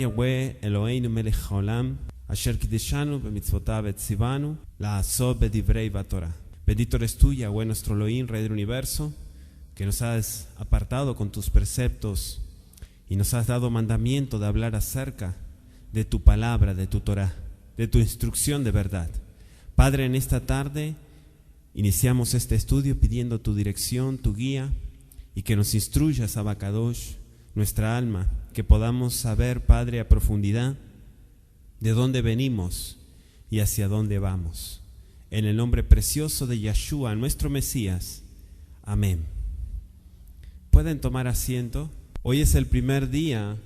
Yahweh Eloheinu melech haolam, asher kideshanu b'mitzvotav etzivanu, la'asot b'divrei v'torah. Bendito eres tú, Yahweh nuestro Elohim, Rey del universo, que nos has apartado con tus preceptos y nos has dado mandamiento de hablar acerca de tu palabra, de tu Torah, de tu instrucción de verdad. Padre, en esta tarde iniciamos este estudio pidiendo tu dirección, tu guía, y que nos instruyas, Abacadosh, nuestra alma, que podamos saber, Padre, a profundidad de dónde venimos y hacia dónde vamos. En el nombre precioso de Yeshua, nuestro Mesías. Amén. ¿Pueden tomar asiento? Hoy es el primer día,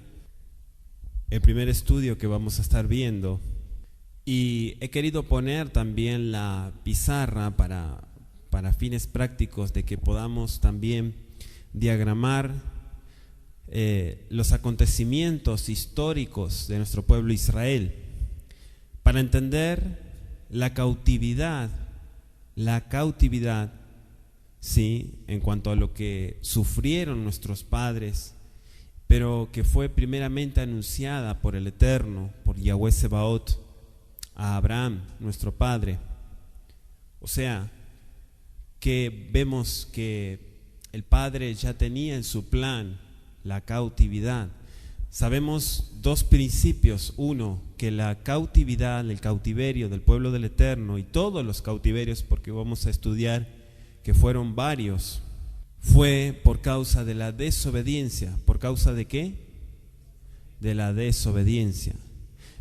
el primer estudio que vamos a estar viendo, y he querido poner también la pizarra para fines prácticos de que podamos también diagramar los acontecimientos históricos de nuestro pueblo Israel, para entender la cautividad, sí, en cuanto a lo que sufrieron nuestros padres, pero que fue primeramente anunciada por el Eterno, por Yahweh Sebaot, a Abraham, nuestro padre. O sea, que vemos que el Padre ya tenía en su plan la cautividad. Sabemos dos principios. Uno, que la cautividad, el cautiverio del pueblo del Eterno y todos los cautiverios, porque vamos a estudiar que fueron varios, fue por causa de la desobediencia. ¿Por causa de qué? De la desobediencia.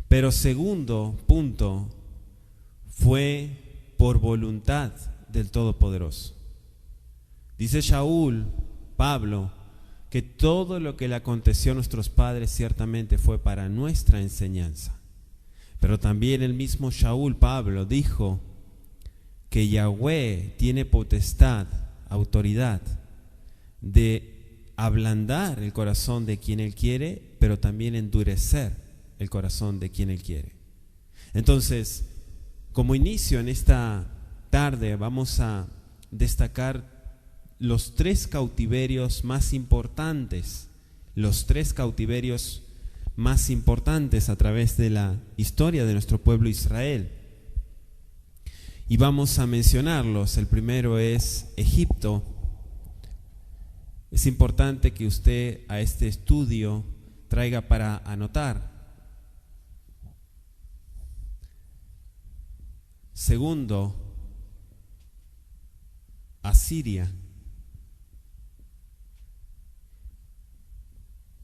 Pero segundo punto, fue por voluntad del Todopoderoso. Dice Shaul, Pablo, que todo lo que le aconteció a nuestros padres ciertamente fue para nuestra enseñanza. Pero también el mismo Shaul, Pablo, dijo que Yahweh tiene potestad, autoridad de ablandar el corazón de quien Él quiere, pero también endurecer el corazón de quien Él quiere. Entonces, como inicio en esta tarde, vamos a destacar los tres cautiverios más importantes, a través de la historia de nuestro pueblo Israel. Y vamos a mencionarlos. El primero es Egipto. Es importante que usted a este estudio traiga para anotar. Segundo, Asiria.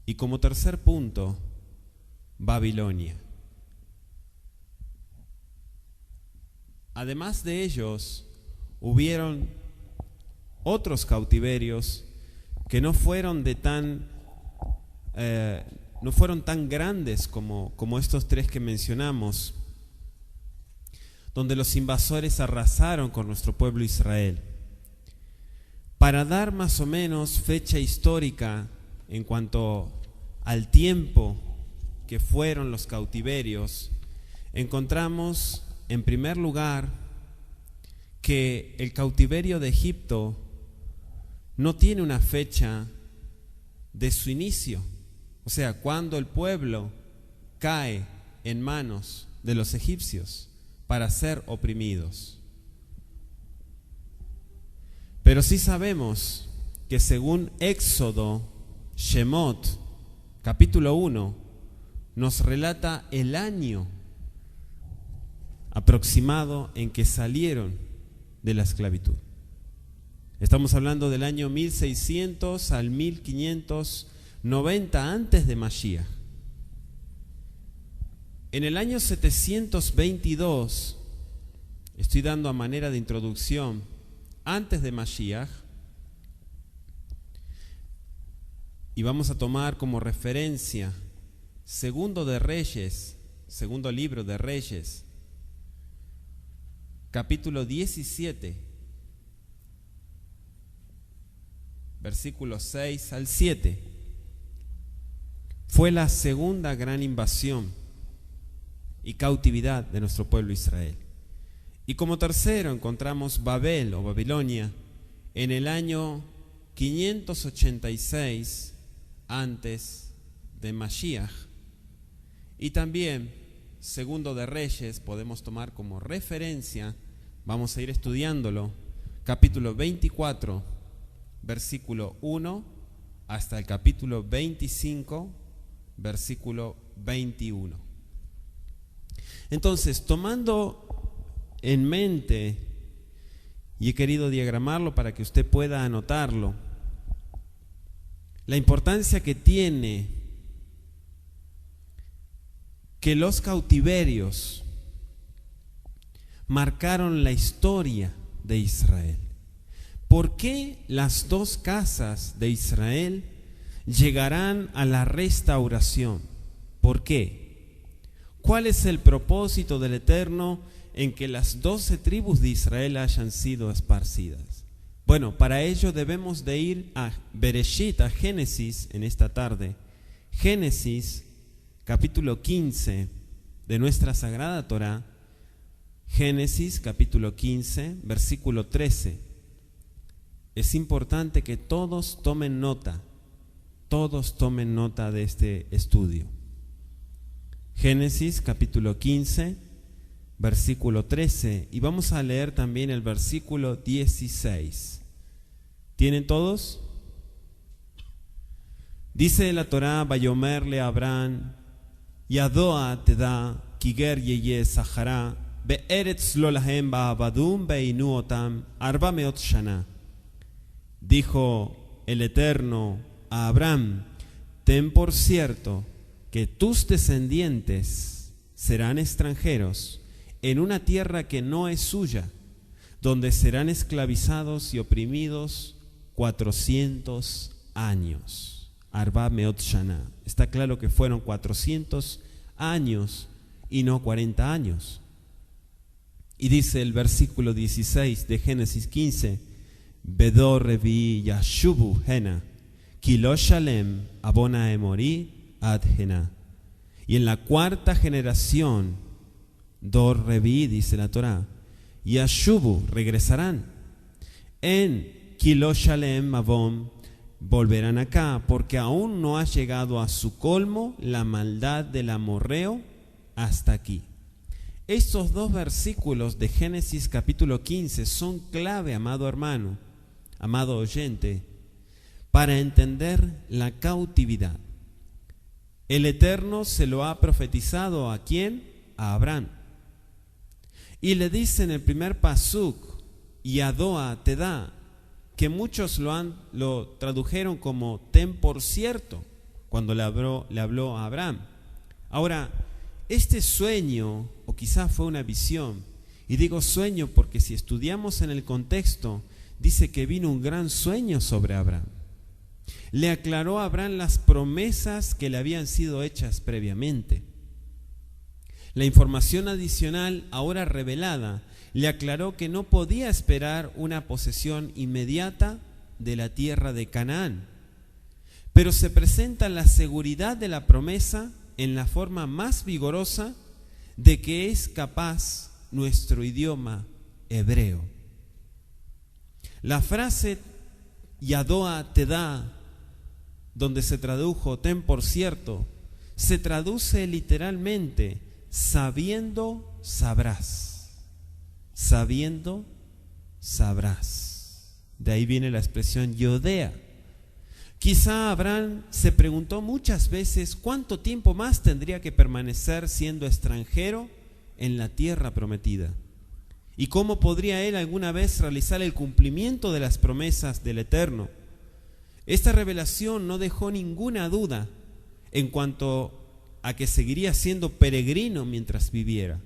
Y como tercer punto, Babilonia. Además de ellos, hubieron otros cautiverios que no fueron tan grandes como estos tres que mencionamos, donde los invasores arrasaron con nuestro pueblo Israel. Para dar más o menos fecha histórica en cuanto al tiempo que fueron los cautiverios, encontramos en primer lugar que el cautiverio de Egipto no tiene una fecha de su inicio, o sea, cuando el pueblo cae en manos de los egipcios para ser oprimidos. Pero sí sabemos que según Éxodo, Shemot, capítulo 1, nos relata el año aproximado en que salieron de la esclavitud. Estamos hablando del año 1600 al 1590 antes de Mashiach. En el año 722, estoy dando a manera de introducción, antes de Mashiach, y vamos a tomar como referencia segundo libro de Reyes, capítulo 17, versículos 6 al 7. Fue la segunda gran invasión y cautividad de nuestro pueblo Israel. Y como tercero encontramos Babel o Babilonia en el año 586 antes de Mashiach. Y también, Segundo de Reyes, podemos tomar como referencia, vamos a ir estudiándolo, capítulo 24, versículo 1, hasta el capítulo 25, versículo 21. Entonces, tomando en mente, y he querido diagramarlo para que usted pueda anotarlo, la importancia que tiene que los cautiverios marcaron la historia de Israel. ¿Por qué las dos casas de Israel llegarán a la restauración? ¿Por qué? ¿Cuál es el propósito del Eterno en que las 12 tribus de Israel hayan sido esparcidas? Bueno, para ello debemos de ir a Bereshit, a Génesis en esta tarde. Génesis, capítulo 15 de nuestra Sagrada Torá. Génesis, capítulo 15, versículo 13. Es importante que todos tomen nota de este estudio. Génesis, capítulo 15, versículo 13, y vamos a leer también el versículo 16. ¿Tienen todos? Dice la Torá: Vayomerle Abraham, Yadoa Teda, Kiger Yeye Sahara, Be'eretz lo lahem ba'abadum beinu otam, 400 shana. Dijo el Eterno a Abraham: ten por cierto que tus descendientes serán extranjeros en una tierra que no es suya, donde serán esclavizados y oprimidos 400 años. Arba meot shana. Está claro que fueron 400 años y no 40 años. Y dice el versículo 16 de Génesis 15: Bedor revi yashubu hena, kilo shalem abona emori ad hena. Y en la cuarta generación, Dor revi, dice la Torá, yashubu, regresarán. En kilo shalem abom, volverán acá, porque aún no ha llegado a su colmo la maldad del amorreo hasta aquí. Estos dos versículos de Génesis capítulo 15 son clave, amado hermano, amado oyente, para entender la cautividad. El Eterno se lo ha profetizado ¿a quién? A Abraham. Y le dice en el primer pasuk, Yadoa Teda, que muchos lo tradujeron como ten por cierto, cuando le habló a Abraham. Ahora, este sueño, o quizás fue una visión, y digo sueño porque si estudiamos en el contexto, dice que vino un gran sueño sobre Abraham. Le aclaró a Abraham las promesas que le habían sido hechas previamente. La información adicional, ahora revelada, le aclaró que no podía esperar una posesión inmediata de la tierra de Canaán, pero se presenta la seguridad de la promesa en la forma más vigorosa de que es capaz nuestro idioma hebreo. La frase Yadoa Teda, donde se tradujo ten por cierto, se traduce literalmente sabiendo sabrás. Sabiendo sabrás. De ahí viene la expresión Yodea. Quizá Abraham se preguntó muchas veces cuánto tiempo más tendría que permanecer siendo extranjero en la tierra prometida, y cómo podría él alguna vez realizar el cumplimiento de las promesas del Eterno. Esta revelación no dejó ninguna duda en cuanto a que seguiría siendo peregrino mientras viviera.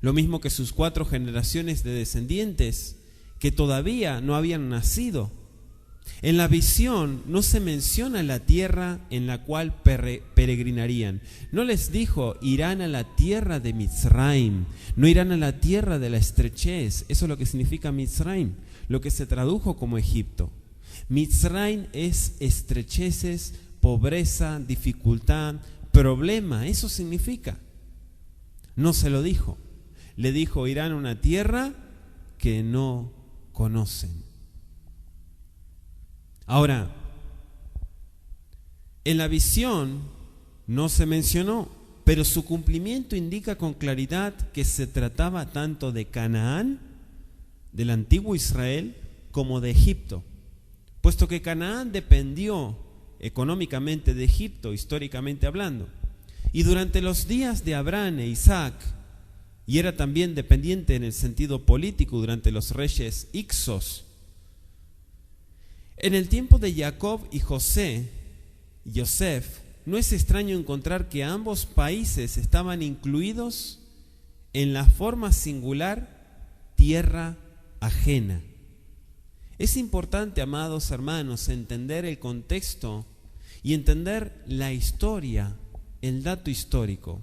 Lo mismo que sus 4 generaciones de descendientes que todavía no habían nacido. En la visión no se menciona la tierra en la cual peregrinarían. No les dijo irán a la tierra de Mitzrayim, no irán a la tierra de la estrechez. Eso es lo que significa Mitzrayim, lo que se tradujo como Egipto. Mitzrayim es estrecheces, pobreza, dificultad, problema, eso significa. No se lo dijo. Le dijo irán a una tierra que no conocen. Ahora, en la visión no se mencionó, pero su cumplimiento indica con claridad que se trataba tanto de Canaán, del antiguo Israel, como de Egipto, puesto que Canaán dependió económicamente de Egipto, históricamente hablando, y durante los días de Abraham e Isaac, y era también dependiente en el sentido político durante los reyes Ixos. En el tiempo de Jacob y Joseph, no es extraño encontrar que ambos países estaban incluidos en la forma singular tierra ajena. Es importante, amados hermanos, entender el contexto y entender la historia, el dato histórico.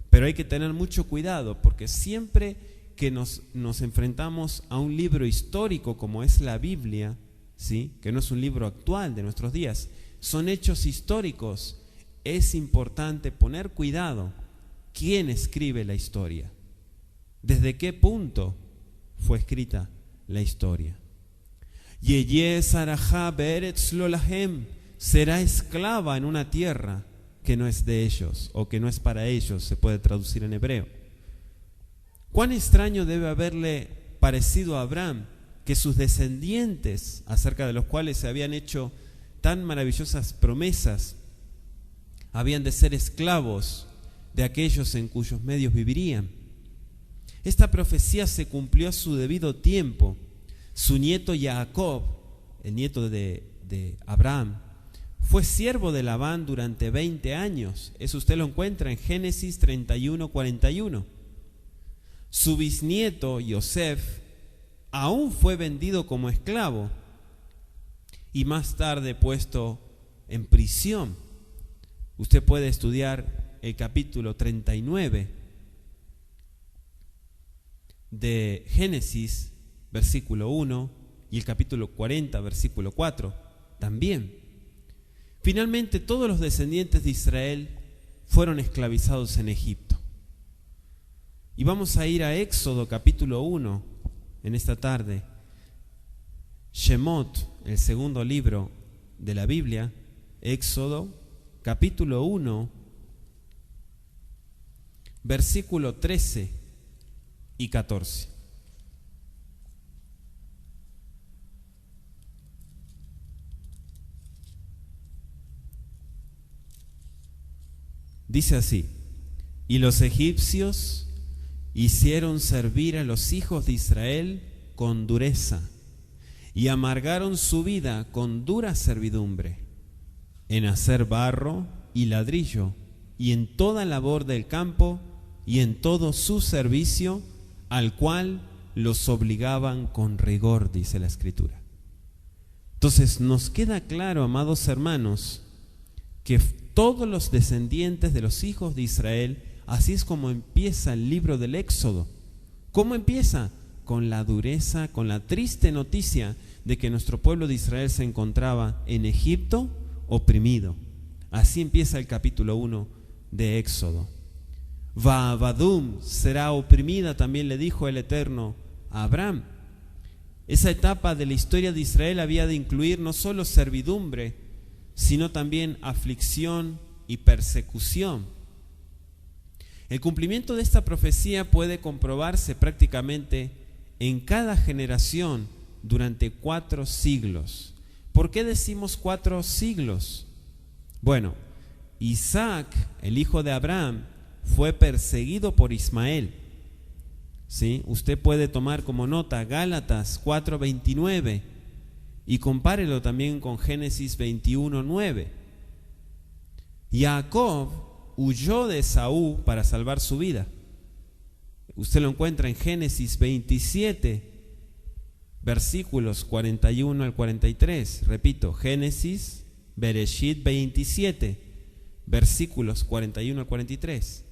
Pero hay que tener mucho cuidado, porque siempre que nos enfrentamos a un libro histórico como es la Biblia, ¿sí?, que no es un libro actual de nuestros días, son hechos históricos, es importante poner cuidado quién escribe la historia, desde qué punto fue escrita la historia. Yeye Sarajá Beretz lo lahem, será esclava en una tierra que no es de ellos, o que no es para ellos, se puede traducir en hebreo. Cuán extraño debe haberle parecido a Abraham que sus descendientes, acerca de los cuales se habían hecho tan maravillosas promesas, habían de ser esclavos de aquellos en cuyos medios vivirían. Esta profecía se cumplió a su debido tiempo. Su nieto Jacob, el nieto de Abraham, fue siervo de Labán durante 20 años. Eso usted lo encuentra en Génesis 31:41. Su bisnieto Yosef aún fue vendido como esclavo y más tarde puesto en prisión. Usted puede estudiar el capítulo 39 de Génesis, versículo 1, y el capítulo 40, versículo 4, también. Finalmente, todos los descendientes de Israel fueron esclavizados en Egipto. Y vamos a ir a Éxodo, capítulo 1, en esta tarde. Shemot, el segundo libro de la Biblia, Éxodo, capítulo 1, versículo 13 y 14. Dice así: y los egipcios hicieron servir a los hijos de Israel con dureza y amargaron su vida con dura servidumbre, en hacer barro y ladrillo, y en toda labor del campo, y en todo su servicio, al cual los obligaban con rigor, dice la Escritura. Entonces nos queda claro, amados hermanos, que todos los descendientes de los hijos de Israel, así es como empieza el libro del Éxodo. ¿Cómo empieza? Con la dureza, con la triste noticia de que nuestro pueblo de Israel se encontraba en Egipto oprimido. Así empieza el capítulo 1 de Éxodo. Vaabadum, será oprimida, también le dijo el Eterno a Abraham. Esa etapa de la historia de Israel había de incluir no solo servidumbre, sino también aflicción y persecución. El cumplimiento de esta profecía puede comprobarse prácticamente en cada generación durante 4 siglos. ¿Por qué decimos 4 siglos? Bueno, Isaac, el hijo de Abraham, fue perseguido por Ismael. ¿Sí? Usted puede tomar como nota Gálatas 4:29 y compárelo también con Génesis 21:9. Jacob huyó de Esaú para salvar su vida. Usted lo encuentra en Génesis 27, versículos 41 al 43. Repito, Génesis, Bereshit 27, versículos 41 al 43.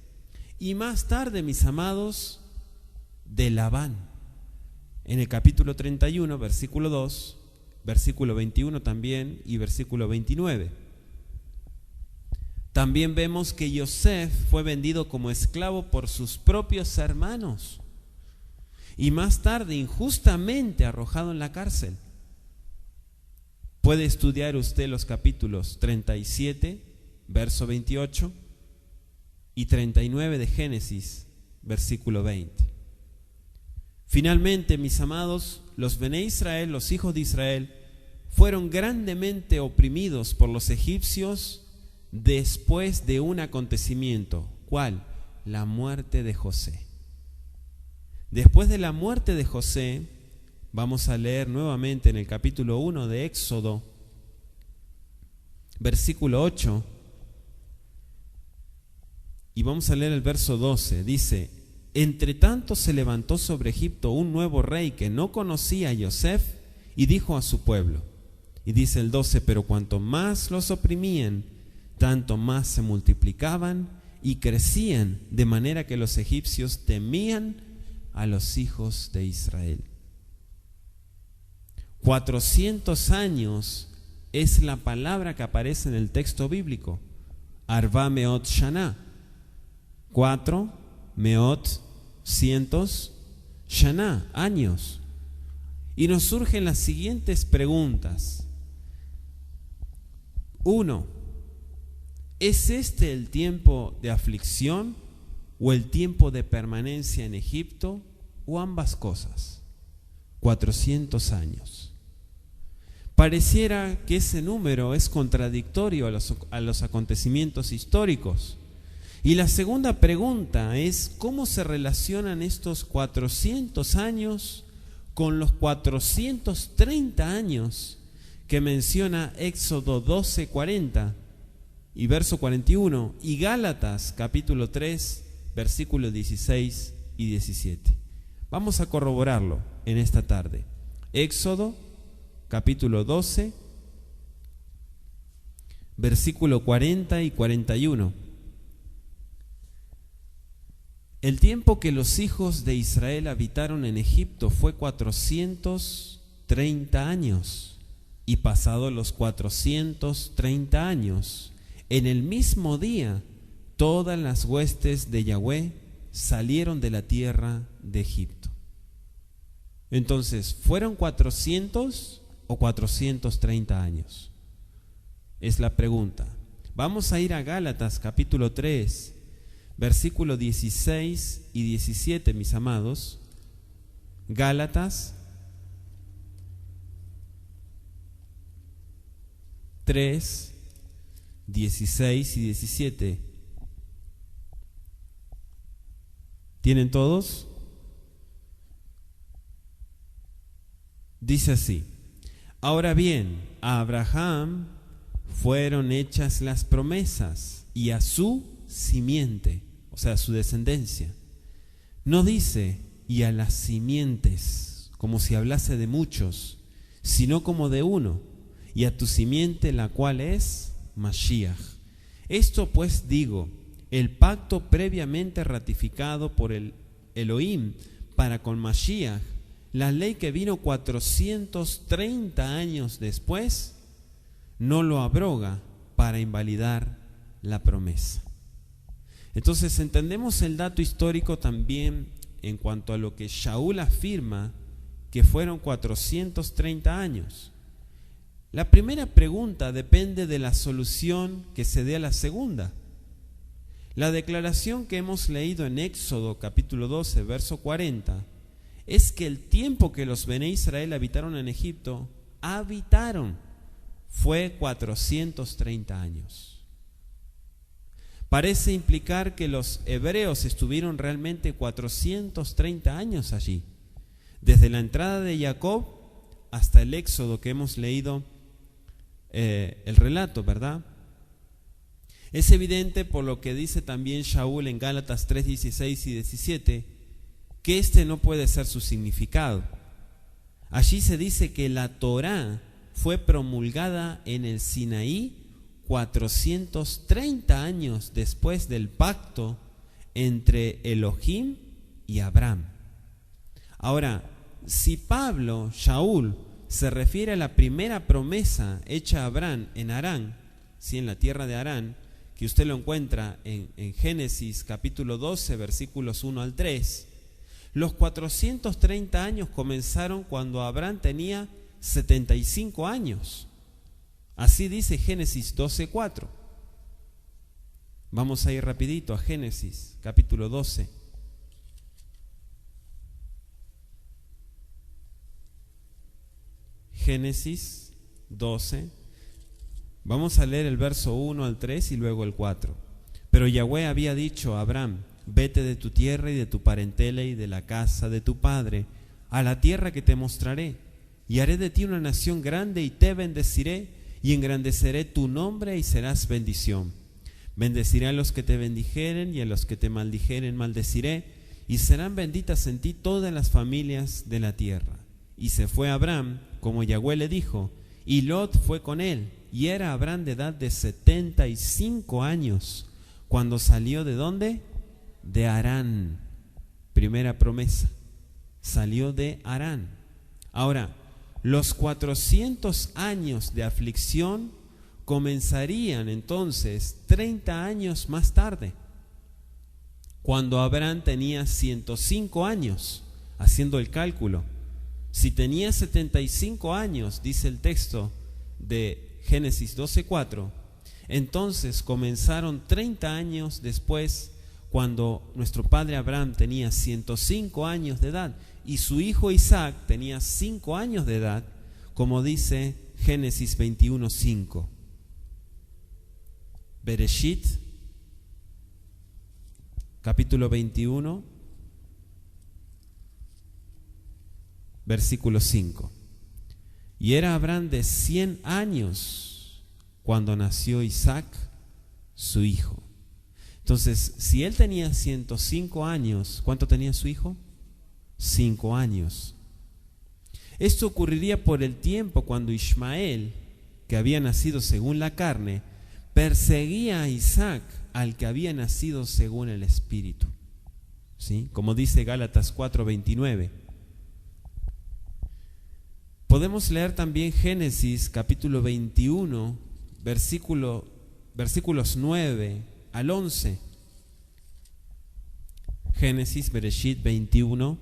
Y más tarde, mis amados, de Labán, en el capítulo 31, versículo 2, versículo 21 también y versículo 29. También vemos que Yosef fue vendido como esclavo por sus propios hermanos y más tarde injustamente arrojado en la cárcel. Puede estudiar usted los capítulos 37, verso 28, y 39 de Génesis, versículo 20. Finalmente, mis amados, los Bené Israel, los hijos de Israel, fueron grandemente oprimidos por los egipcios después de un acontecimiento. ¿Cuál? La muerte de José. Después de la muerte de José, vamos a leer nuevamente en el capítulo 1 de Éxodo, versículo 8, y vamos a leer el verso 12. Dice: entre tanto se levantó sobre Egipto un nuevo rey que no conocía a Yosef y dijo a su pueblo, y dice el 12, pero cuanto más los oprimían, tanto más se multiplicaban y crecían, de manera que los egipcios temían a los hijos de Israel. 400 años es la palabra que aparece en el texto bíblico. Arba meot shana. 4 meot, cientos, shana, años. Y nos surgen las siguientes preguntas. 1. ¿Es este el tiempo de aflicción o el tiempo de permanencia en Egipto o ambas cosas? 400 años. Pareciera que ese número es contradictorio a los acontecimientos históricos. Y la segunda pregunta es: ¿cómo se relacionan estos 400 años con los 430 años que menciona Éxodo 12:40 y verso 41 y Gálatas capítulo 3 versículos 16 y 17? Vamos a corroborarlo en esta tarde. Éxodo capítulo 12 versículo 40 y 41. El tiempo que los hijos de Israel habitaron en Egipto fue 430 años, y pasados los 430 años, en el mismo día, todas las huestes de Yahweh salieron de la tierra de Egipto. Entonces, ¿fueron 400 o 430 años? Es la pregunta. Vamos a ir a Gálatas capítulo 3, versículos 16 y 17, mis amados. Gálatas 3, 16 y 17. ¿Tienen todos? Dice así: ahora bien, a Abraham fueron hechas las promesas y a su simiente, o sea, su descendencia. No dice y a las simientes, como si hablase de muchos, sino como de uno, y a tu simiente, la cual es Mashiach. Esto pues digo, el pacto previamente ratificado por el Elohim para con Mashiach, la ley que vino 430 años después, no lo abroga para invalidar la promesa. Entonces entendemos el dato histórico también en cuanto a lo que Shaul afirma, que fueron 430 años. La primera pregunta depende de la solución que se dé a la segunda. La declaración que hemos leído en Éxodo capítulo 12, verso 40, es que el tiempo que los Bené Israel habitaron en Egipto, fue 430 años. Parece implicar que los hebreos estuvieron realmente 430 años allí, desde la entrada de Jacob hasta el Éxodo que hemos leído el relato, ¿verdad? Es evidente por lo que dice también Shaul en Gálatas 3, 16 y 17, que este no puede ser su significado. Allí se dice que la Torá fue promulgada en el Sinaí 430 años después del pacto entre Elohim y Abraham. Ahora, si Shaul, se refiere a la primera promesa hecha a Abraham en Harán, ¿sí? En la tierra de Harán, que usted lo encuentra en Génesis capítulo 12, versículos 1 al 3, los 430 años comenzaron cuando Abraham tenía 75 años. Así dice Génesis 12:4. Vamos a ir rapidito a Génesis, capítulo 12. Génesis 12. Vamos a leer el verso 1 al 3 y luego el 4. Pero Yahweh había dicho a Abraham: vete de tu tierra y de tu parentela y de la casa de tu padre a la tierra que te mostraré, y haré de ti una nación grande y te bendeciré y engrandeceré tu nombre y serás bendición. Bendeciré a los que te bendijeren y a los que te maldijeren maldeciré, y serán benditas en ti todas las familias de la tierra. Y se fue Abraham como Yahweh le dijo, y Lot fue con él, y era Abraham de edad de 75 años cuando salió ¿de dónde? De Harán. Primera promesa, salió de Harán. Ahora, los 400 años de aflicción comenzarían entonces 30 años más tarde, cuando Abraham tenía 105 años, haciendo el cálculo. Si tenía 75 años, dice el texto de Génesis 12:4, entonces comenzaron 30 años después, cuando nuestro padre Abraham tenía 105 años de edad y su hijo Isaac tenía 5 años de edad, como dice Génesis 21:5. Bereshit, capítulo 21, versículo 5. Y era Abraham de 100 años cuando nació Isaac, su hijo. Entonces, si él tenía 105 años, ¿cuánto tenía su hijo? 5 años. Esto ocurriría por el tiempo cuando Ismael, que había nacido según la carne, perseguía a Isaac, al que había nacido según el Espíritu. ¿Sí? Como dice Gálatas 4:29. Podemos leer también Génesis capítulo 21, versículos 9 al 11. Génesis, Bereshit 21,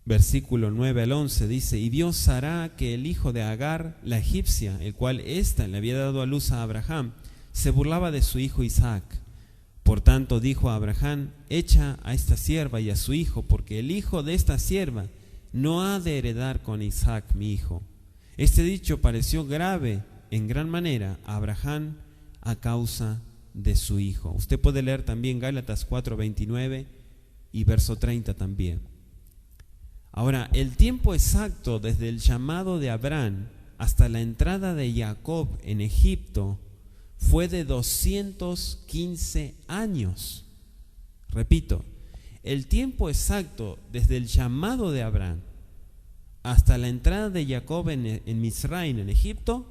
versículo 9 al 11, dice: y Dios hará que el hijo de Agar, la egipcia, el cual ésta le había dado a luz a Abraham, se burlaba de su hijo Isaac. Por tanto dijo a Abraham: echa a esta sierva y a su hijo, porque el hijo de esta sierva no ha de heredar con Isaac mi hijo. Este dicho pareció grave en gran manera a Abraham a causa de su hijo. Usted puede leer también Gálatas 4:29 y verso 30 también. Ahora, el tiempo exacto desde el llamado de Abraham hasta la entrada de Jacob en Egipto fue de 215 años. Repito, el tiempo exacto desde el llamado de Abraham hasta la entrada de Jacob en Misraim, en Egipto,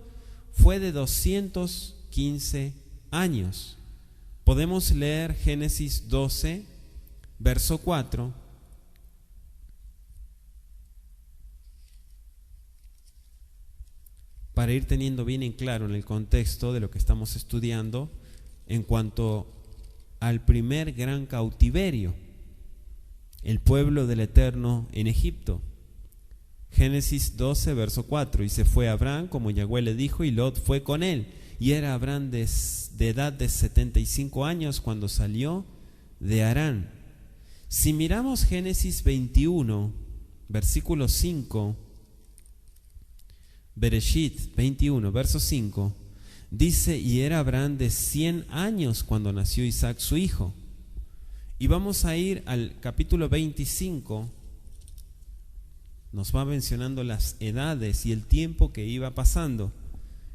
fue de 215 años. Podemos leer Génesis 12, verso 4. Para ir teniendo bien en claro en el contexto de lo que estamos estudiando en cuanto al primer gran cautiverio, el pueblo del Eterno en Egipto. Génesis 12, verso 4. Y se fue Abraham como Yahweh le dijo, y Lot fue con él. Y era Abraham de edad de 75 años cuando salió de Harán. Si miramos Génesis 21, versículo 5, Bereshit 21, verso 5, dice: y era Abraham de 100 años cuando nació Isaac su hijo. Y vamos a ir al capítulo 25, nos va mencionando las edades y el tiempo que iba pasando.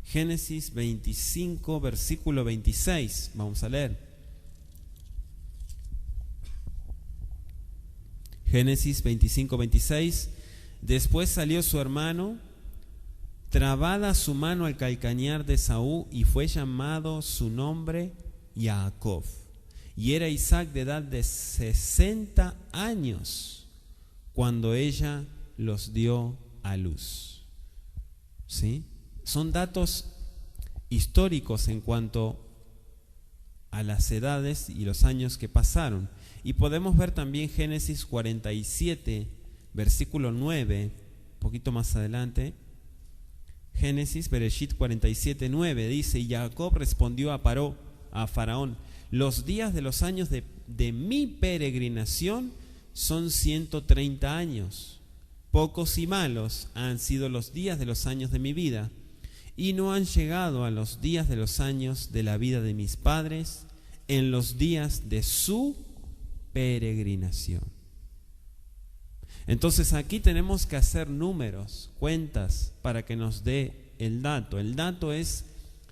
Génesis 25, versículo 26, vamos a leer. Génesis 25, 26. Después salió su hermano, trabada su mano al calcañar de Esaú, y fue llamado su nombre Jacob. Y era Isaac de edad de 60 años cuando ella los dio a luz. ¿Sí? Son datos históricos en cuanto a las edades y los años que pasaron. Y podemos ver también Génesis 47, versículo 9, un poquito más adelante. Génesis, Bereshit 47:9 dice: y Jacob respondió a Faraón: los días de los años de mi peregrinación son 130 años. Pocos y malos han sido los días de los años de mi vida, y no han llegado a los días de los años de la vida de mis padres en los días de su peregrinación. Entonces aquí tenemos que hacer números, cuentas, para que nos dé el dato. El dato es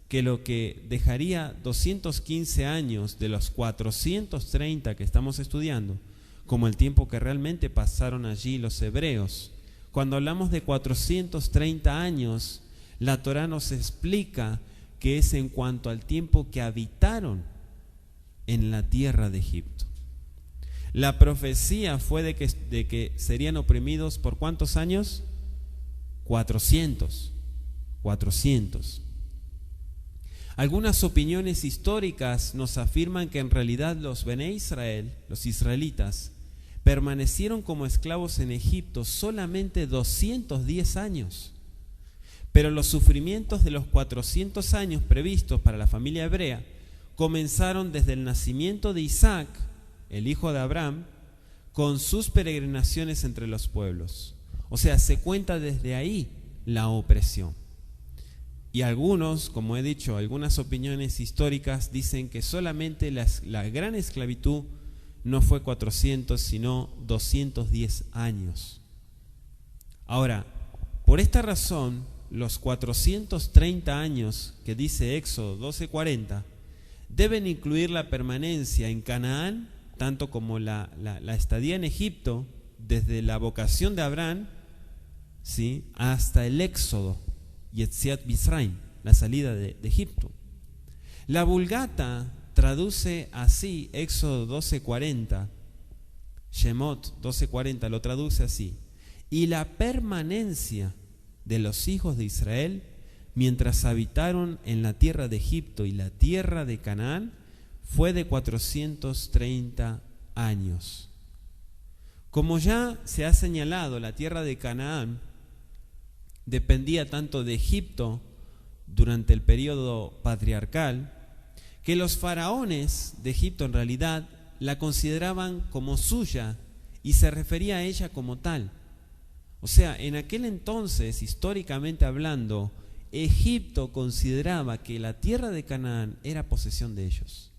que lo que dejaría 215 años de los 430 que estamos estudiando, como el tiempo que realmente pasaron allí los hebreos. Cuando hablamos de 430 años, la Torá nos explica que es en cuanto al tiempo que habitaron en la tierra de Egipto. La profecía fue de que serían oprimidos ¿por cuántos años? 400. Algunas opiniones históricas nos afirman que en realidad los Bené Israel, los israelitas, permanecieron como esclavos en Egipto solamente 210 años. Pero los sufrimientos de los 400 años previstos para la familia hebrea comenzaron desde el nacimiento de Isaac, el hijo de Abraham, con sus peregrinaciones entre los pueblos. O sea, se cuenta desde ahí la opresión. Y algunos, como he dicho, algunas opiniones históricas dicen que solamente la gran esclavitud no fue 400, sino 210 años. Ahora, por esta razón, los 430 años que dice Éxodo 12:40 deben incluir la permanencia en Canaán, tanto como la estadía en Egipto, desde la vocación de Abraham, ¿sí?, hasta el Éxodo, Yetziat Misraim, la salida de Egipto. La Vulgata traduce así Éxodo 12:40, Shemot 12:40 lo traduce así: y la permanencia de los hijos de Israel mientras habitaron en la tierra de Egipto y la tierra de Canaán fue de 430 años. Como ya se ha señalado, la tierra de Canaán dependía tanto de Egipto durante el periodo patriarcal, que los faraones de Egipto en realidad la consideraban como suya y se refería a ella como tal. O sea, en aquel entonces, históricamente hablando, Egipto consideraba que la tierra de Canaán era posesión de ellos.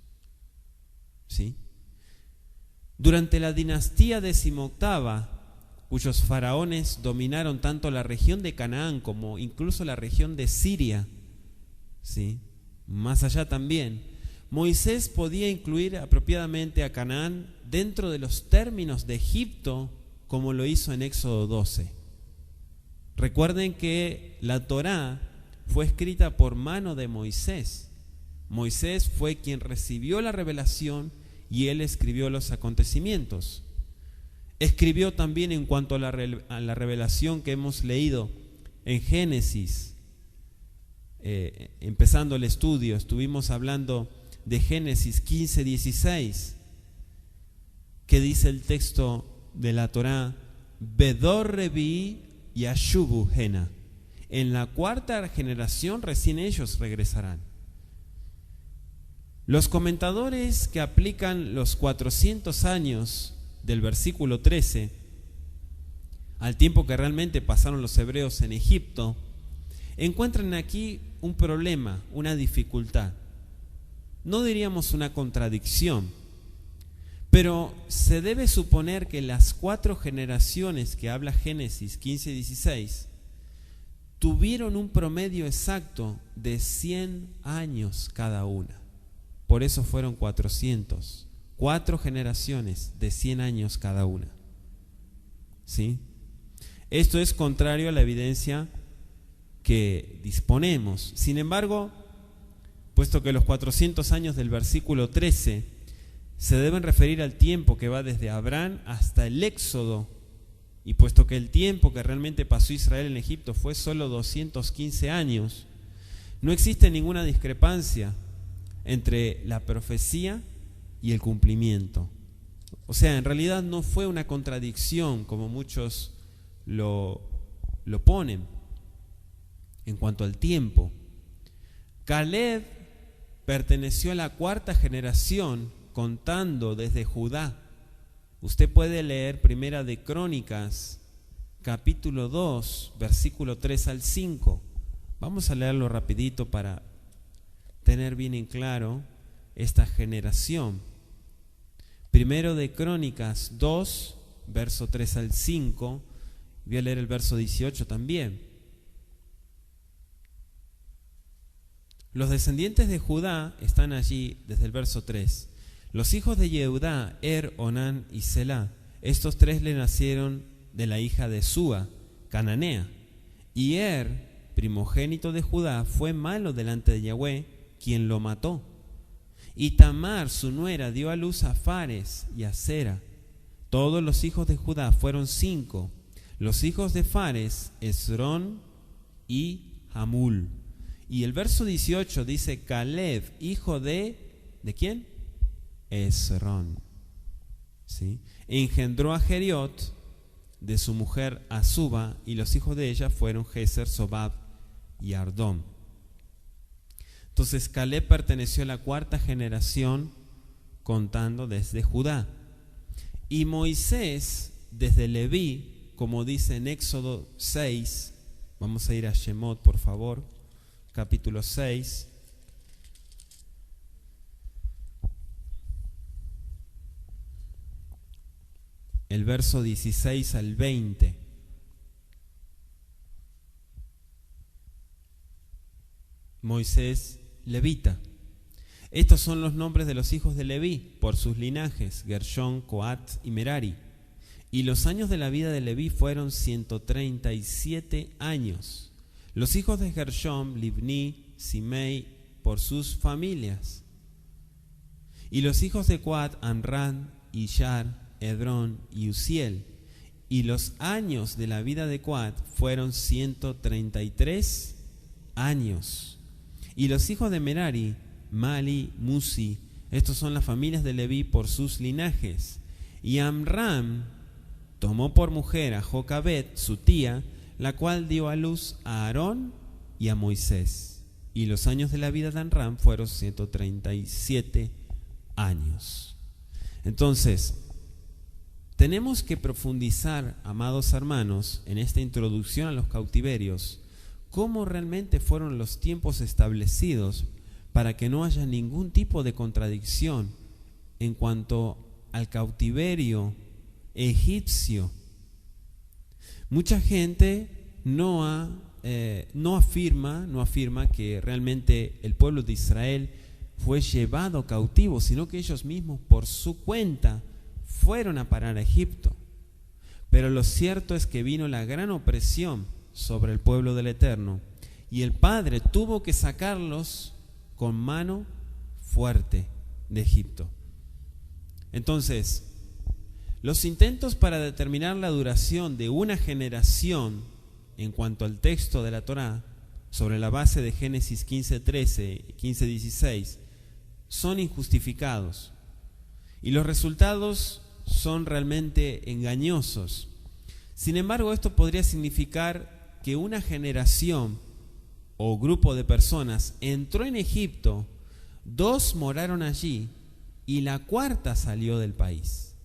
¿Sí? Durante la dinastía 18ª, cuyos faraones dominaron tanto la región de Canaán como incluso la región de Siria, ¿sí?, más allá también, Moisés podía incluir apropiadamente a Canaán dentro de los términos de Egipto, como lo hizo en Éxodo 12. Recuerden que la Torá fue escrita por mano de Moisés. Moisés fue quien recibió la revelación y él escribió los acontecimientos. Escribió también en cuanto a la revelación que hemos leído en Génesis. Empezando el estudio, estuvimos hablando de Génesis 15:16, que dice el texto de la Torá: Bedor Revi Yashubu Hena. En la cuarta generación recién ellos regresarán. Los comentadores que aplican los 400 años del versículo 13 al tiempo que realmente pasaron los hebreos en Egipto, encuentran aquí un problema, una dificultad. No diríamos una contradicción, pero se debe suponer que las 4 generaciones que habla Génesis 15:16 tuvieron un promedio exacto de 100 años cada una. Por eso fueron 400. 4 generaciones de 100 años cada una. ¿Sí? Esto es contrario a la evidencia que disponemos. Sin embargo, puesto que los 400 años del versículo 13 se deben referir al tiempo que va desde Abraham hasta el Éxodo, y puesto que el tiempo que realmente pasó Israel en Egipto fue solo 215 años, no existe ninguna discrepancia entre la profecía y el cumplimiento. O sea, en realidad no fue una contradicción como muchos lo ponen. en cuanto al tiempo. Caleb perteneció a la cuarta generación, contando desde Judá. Usted puede leer Primera de Crónicas, capítulo 2, versículo 3 al 5. Vamos a leerlo rapidito para tener bien en claro esta generación. Primero de Crónicas 2, verso 3 al 5. Voy a leer el verso 18 también. Los descendientes de Judá están allí desde el verso 3. Los hijos de Yehudá, Onán y Selá. Estos tres le nacieron de la hija de Súa, cananea. Y primogénito de Judá, fue malo delante de Yahweh, quien lo mató. Y Tamar, su nuera, dio a luz a Fares y a Zera. Todos los hijos de Judá fueron 5. Los hijos de Fares, Esrón y Hamul. Y el verso 18 dice: Caleb, hijo ¿de quién? Esrón. ¿Sí? Engendró a Geriot de su mujer Azuba, y los hijos de ella fueron Geser, Sobab y Ardón. Entonces Caleb perteneció a la cuarta generación, contando desde Judá. Y Moisés desde Leví, como dice en Éxodo 6. Vamos a ir a Shemot, por favor, capítulo 6. El verso 16 al 20. Moisés, levita. Estos son los nombres de los hijos de Leví, por sus linajes: Gershón, Coat y Merari. Y los años de la vida de Leví fueron 137 años. Los hijos de Gershón, Libni, Simei, por sus familias. Y los hijos de Coat, Amram, Ishar, Hebrón y Uziel. Y los años de la vida de Coat fueron 133 años. Y los hijos de Merari, Mali, Musi. Estos son las familias de Leví por sus linajes. Y Amram tomó por mujer a Jocabet, su tía, la cual dio a luz a Aarón y a Moisés. Y los años de la vida de Amram fueron 137 años. Entonces, tenemos que profundizar, amados hermanos, en esta introducción a los cautiverios, cómo realmente fueron los tiempos establecidos para que no haya ningún tipo de contradicción en cuanto al cautiverio egipcio. Mucha gente no afirma que realmente el pueblo de Israel fue llevado cautivo, sino que ellos mismos por su cuenta fueron a parar a Egipto. Pero lo cierto es que vino la gran opresión sobre el pueblo del Eterno, y el Padre tuvo que sacarlos con mano fuerte de Egipto. Entonces, los intentos para determinar la duración de una generación en cuanto al texto de la Torá, sobre la base de Génesis 15:13 y 15:16, son injustificados, y los resultados son realmente engañosos. Sin embargo, esto podría significar que una generación o grupo de personas entró en Egipto, 2 moraron allí y la 4ª salió del país.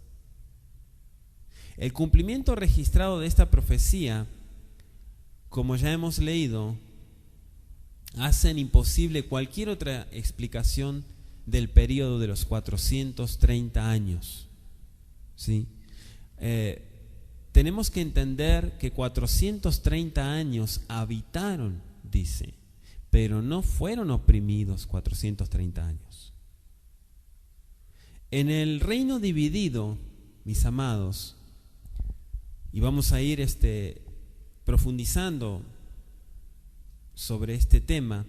El cumplimiento registrado de esta profecía, como ya hemos leído, hacen imposible cualquier otra explicación del periodo de los 430 años. ¿Sí? Tenemos que entender que 430 años habitaron, dice, pero no fueron oprimidos 430 años. En el reino dividido, mis amados, y vamos a ir profundizando sobre este tema,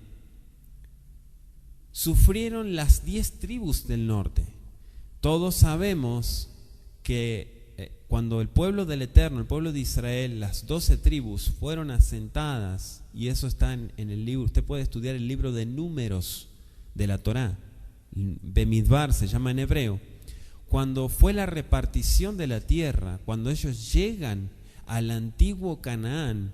sufrieron las 10 tribus del norte. Todos sabemos que cuando el pueblo del Eterno, el pueblo de Israel, las 12 tribus fueron asentadas, y eso está en el libro, usted puede estudiar el libro de Números de la Torá, Bemidbar se llama en hebreo. Cuando fue la repartición de la tierra, cuando ellos llegan al antiguo Canaán,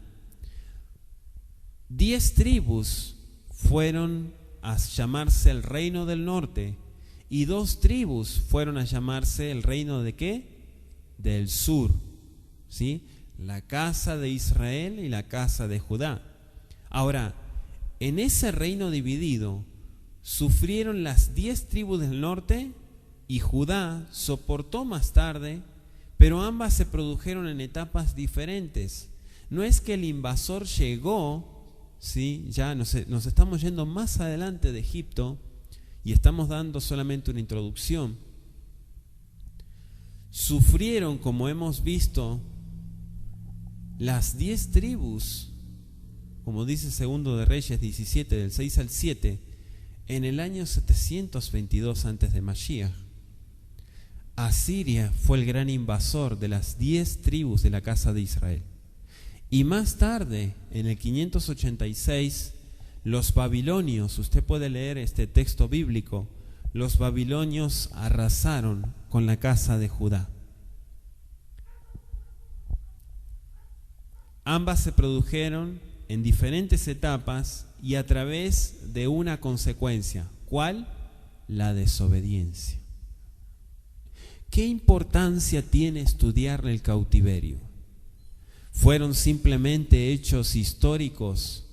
10 tribus fueron a llamarse el reino del norte y 2 tribus fueron a llamarse el reino de ¿qué? Del sur, ¿sí? La casa de Israel y la casa de Judá. Ahora, en ese reino dividido sufrieron las 10 tribus del norte y Judá soportó más tarde, pero ambas se produjeron en etapas diferentes. No es que el invasor llegó, ¿sí? Ya nos estamos yendo más adelante de Egipto y estamos dando solamente una introducción. Sufrieron, como hemos visto, las 10 tribus, como dice Segundo de Reyes 17, del 6 al 7, en el año 722 antes de Mashiach. Asiria fue el gran invasor de las 10 tribus de la casa de Israel. Y más tarde, en el 586, los babilonios, usted puede leer este texto bíblico, los babilonios arrasaron con la casa de Judá. Ambas se produjeron en diferentes etapas y a través de una consecuencia. ¿Cuál? La desobediencia. ¿Qué importancia tiene estudiar el cautiverio? ¿Fueron simplemente hechos históricos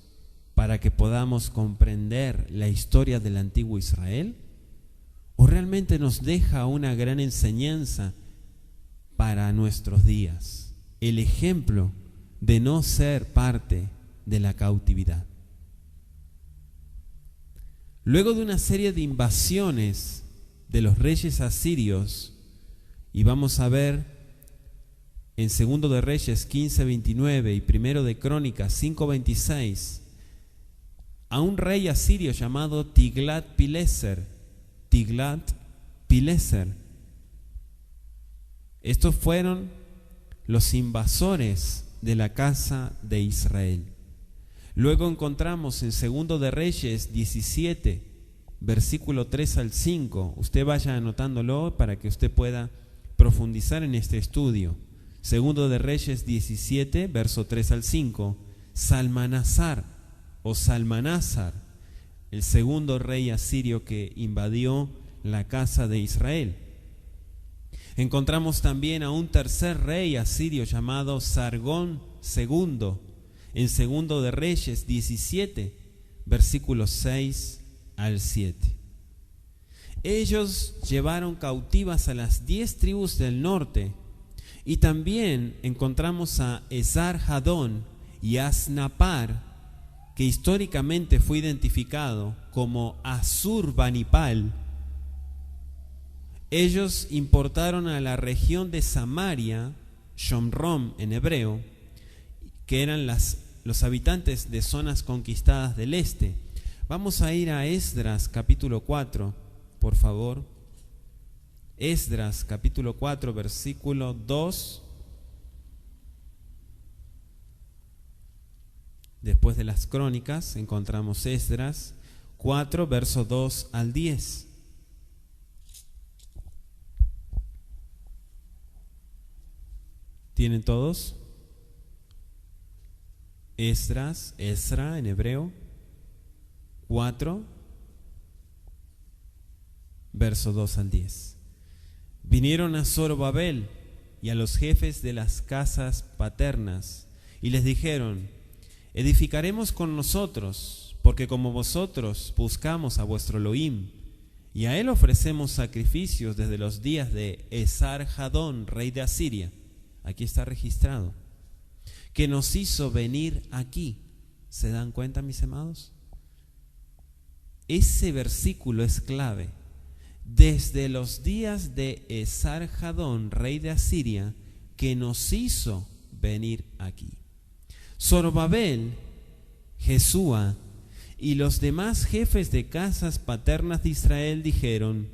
para que podamos comprender la historia del antiguo Israel? ¿O realmente nos deja una gran enseñanza para nuestros días? El ejemplo de no ser parte de la cautividad. Luego de una serie de invasiones de los reyes asirios, y vamos a ver en Segundo de Reyes 15:29 y Primero de Crónicas 5:26 a un rey asirio llamado Tiglat-Pileser. Estos fueron los invasores de la casa de Israel. Luego encontramos en Segundo de Reyes 17, versículo 3 al 5. Usted vaya anotándolo para que usted pueda profundizar en este estudio. Segundo de Reyes 17, verso 3 al 5. Salmanasar o Salmanásar, el segundo rey asirio que invadió la casa de Israel. Encontramos también a un tercer rey asirio llamado Sargón II en Segundo de Reyes 17, versículos 6 al 7. Ellos llevaron cautivas a las 10 tribus del norte, y también encontramos a Esar-Hadón y Asnapar, que históricamente fue identificado como Asur-Banipal. Ellos importaron a la región de Samaria, Shomrom en hebreo, que eran los habitantes de zonas conquistadas del este. Vamos a ir a Esdras capítulo 4, por favor. Esdras capítulo 4, versículo 2. Después de las crónicas encontramos Esdras 4, verso 2 al 10. ¿Tienen todos? Esdras, Esra en hebreo 4, verso 2 al 10. Vinieron a Zorobabel y a los jefes de las casas paternas y les dijeron: edificaremos con nosotros, porque como vosotros buscamos a vuestro Elohim, y a él ofrecemos sacrificios desde los días de Esar-Hadón, rey de Asiria. Aquí está registrado, que nos hizo venir aquí. ¿Se dan cuenta, mis amados? Ese versículo es clave. Desde los días de Esar-Hadón, rey de Asiria, que nos hizo venir aquí. Zorobabel, Jesúa y los demás jefes de casas paternas de Israel dijeron: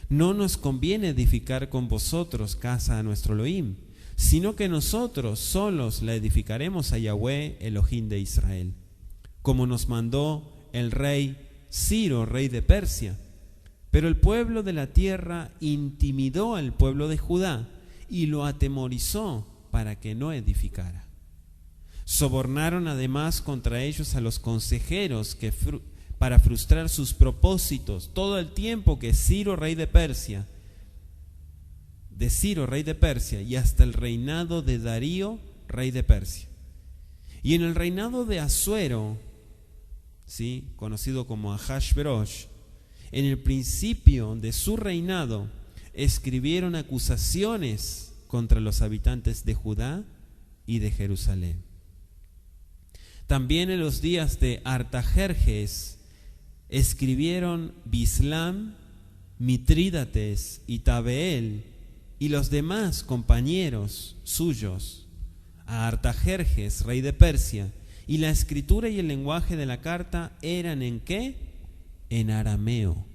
no nos conviene edificar con vosotros casa a nuestro Elohim, sino que nosotros solos la edificaremos a Yahweh, Elohim de Israel, como nos mandó el rey Ciro, rey de Persia. Pero el pueblo de la tierra intimidó al pueblo de Judá y lo atemorizó para que no edificara. Sobornaron además contra ellos a los consejeros para frustrar sus propósitos todo el tiempo que Ciro, rey de Persia, y hasta el reinado de Darío, rey de Persia. Y en el reinado de Asuero, ¿sí?, conocido como Ahasverosh, en el principio de su reinado, escribieron acusaciones contra los habitantes de Judá y de Jerusalén. También en los días de Artajerjes escribieron Bislam, Mitrídates y Tabeel y los demás compañeros suyos a Artajerjes, rey de Persia, y la escritura y el lenguaje de la carta eran ¿en qué? En arameo.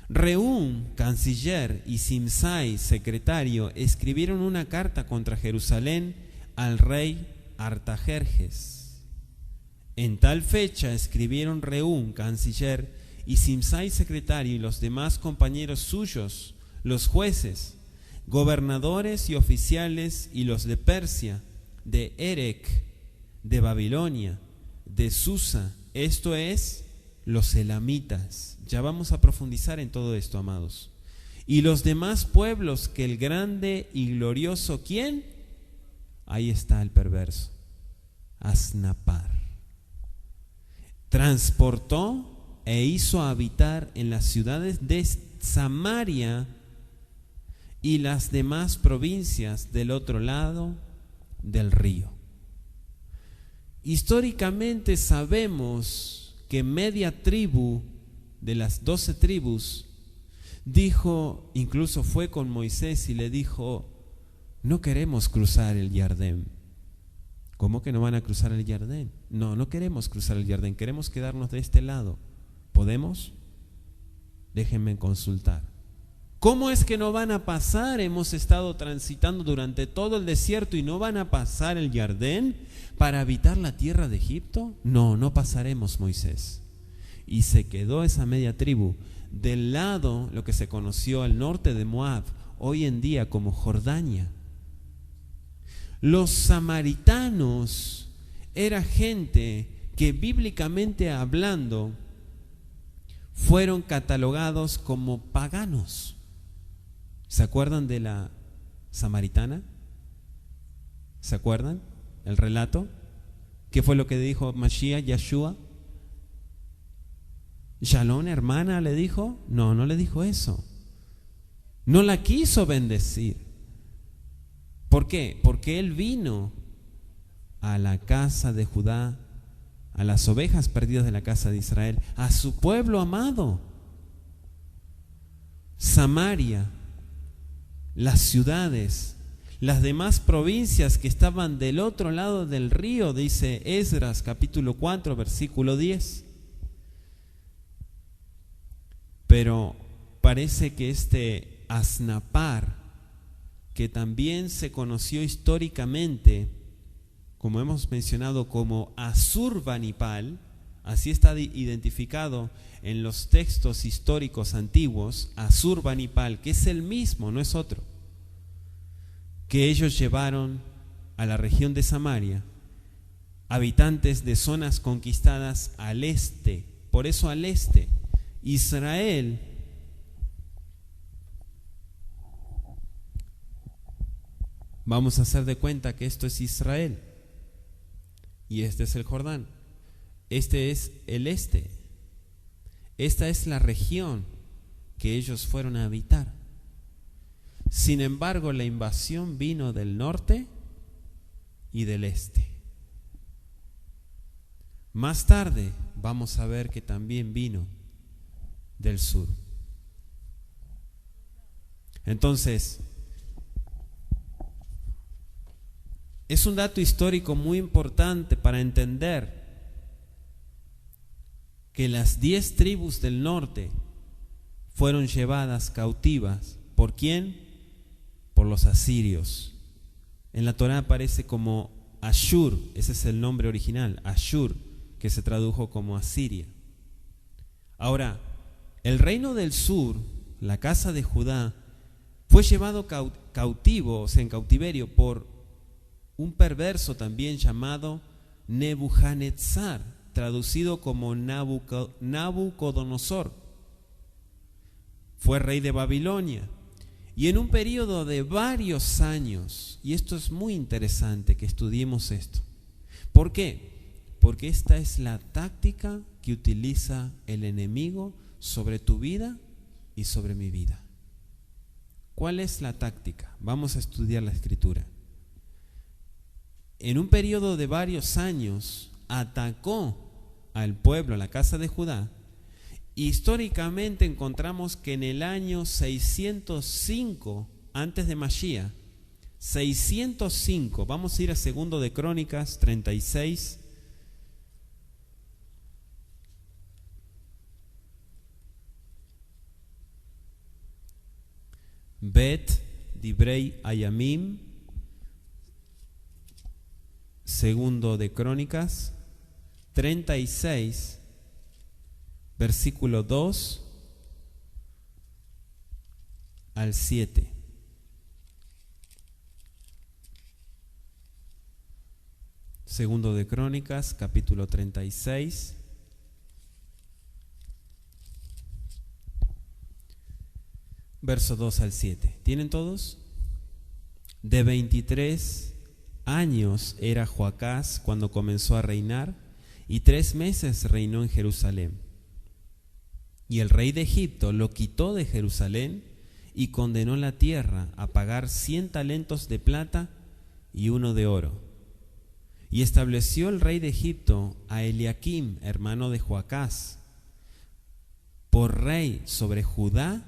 Reúm, canciller, y Simsai, secretario, escribieron una carta contra Jerusalén al rey Artajerjes. En tal fecha escribieron Reúm, canciller, y Simsai, secretario, y los demás compañeros suyos, los jueces, gobernadores y oficiales, y los de Persia, de Erec, de Babilonia, de Susa, esto es, los elamitas. Ya vamos a profundizar en todo esto, amados. Y los demás pueblos que el grande y glorioso, ¿quién? Ahí está el perverso, Asnapar, transportó e hizo habitar en las ciudades de Samaria y las demás provincias del otro lado del río. Históricamente sabemos que media tribu de las 12 tribus dijo, incluso fue con Moisés y le dijo: no queremos cruzar el Jordán. ¿Cómo que no van a cruzar el Jordán? No queremos cruzar el Jordán, queremos quedarnos de este lado. ¿Podemos? Déjenme consultar. ¿Cómo es que no van a pasar? Hemos estado transitando durante todo el desierto y no van a pasar el Jordán para habitar la tierra de Egipto. No pasaremos, Moisés. Y se quedó esa media tribu del lado, lo que se conoció al norte de Moab, hoy en día como Jordania. Los samaritanos era gente que bíblicamente hablando fueron catalogados como paganos. ¿Se acuerdan de la samaritana? ¿Se acuerdan el relato? ¿Qué fue lo que dijo Mashiach, Yeshua? Shalom, hermana, le dijo. No le dijo eso. No la quiso bendecir. ¿Por qué? Porque él vino a la casa de Judá, a las ovejas perdidas de la casa de Israel, a su pueblo amado. Samaria, las ciudades, las demás provincias que estaban del otro lado del río, dice Esdras capítulo 4 versículo 10. Pero parece que este Asnapar, que también se conoció históricamente, como hemos mencionado, como Asurbanipal, así está identificado en los textos históricos antiguos, Asurbanipal, que es el mismo, no es otro, que ellos llevaron a la región de Samaria, habitantes de zonas conquistadas al este. Por eso al este, Israel vamos a hacer de cuenta que esto es Israel y este es el Jordán, este es el este, esta es la región que ellos fueron a habitar. Sin embargo, la invasión vino del norte y del este. Más tarde vamos a ver que también vino del sur. Entonces, es un dato histórico muy importante para entender que las 10 tribus del norte fueron llevadas cautivas. ¿Por quién? Por los asirios. En la Torá aparece como Ashur, ese es el nombre original, Ashur, que se tradujo como Asiria. Ahora, el reino del sur, la casa de Judá, fue llevado cautivo, o sea, en cautiverio, por un perverso también llamado Nebuchadnezzar, traducido como Nabucodonosor. Fue rey de Babilonia. Y en un periodo de varios años, y esto es muy interesante que estudiemos esto. ¿Por qué? Porque esta es la táctica que utiliza el enemigo sobre tu vida y sobre mi vida. ¿Cuál es la táctica? Vamos a estudiar la Escritura. En un periodo de varios años atacó al pueblo, a la casa de Judá. Históricamente encontramos que en el año 605 antes de Mashiach, 605, vamos a ir a 2 de Crónicas 36. Bet Dibrei Ayamim, 2 de Crónicas 36, versículo 2 al 7. Segundo de Crónicas, capítulo 36, verso 2 al 7. ¿Tienen todos? De 23 años era Joacás cuando comenzó a reinar, y 3 meses reinó en Jerusalén. Y el rey de Egipto lo quitó de Jerusalén y condenó la tierra a pagar 100 talentos de plata y 1 de oro. Y estableció el rey de Egipto a Eliakim, hermano de Joacás, por rey sobre Judá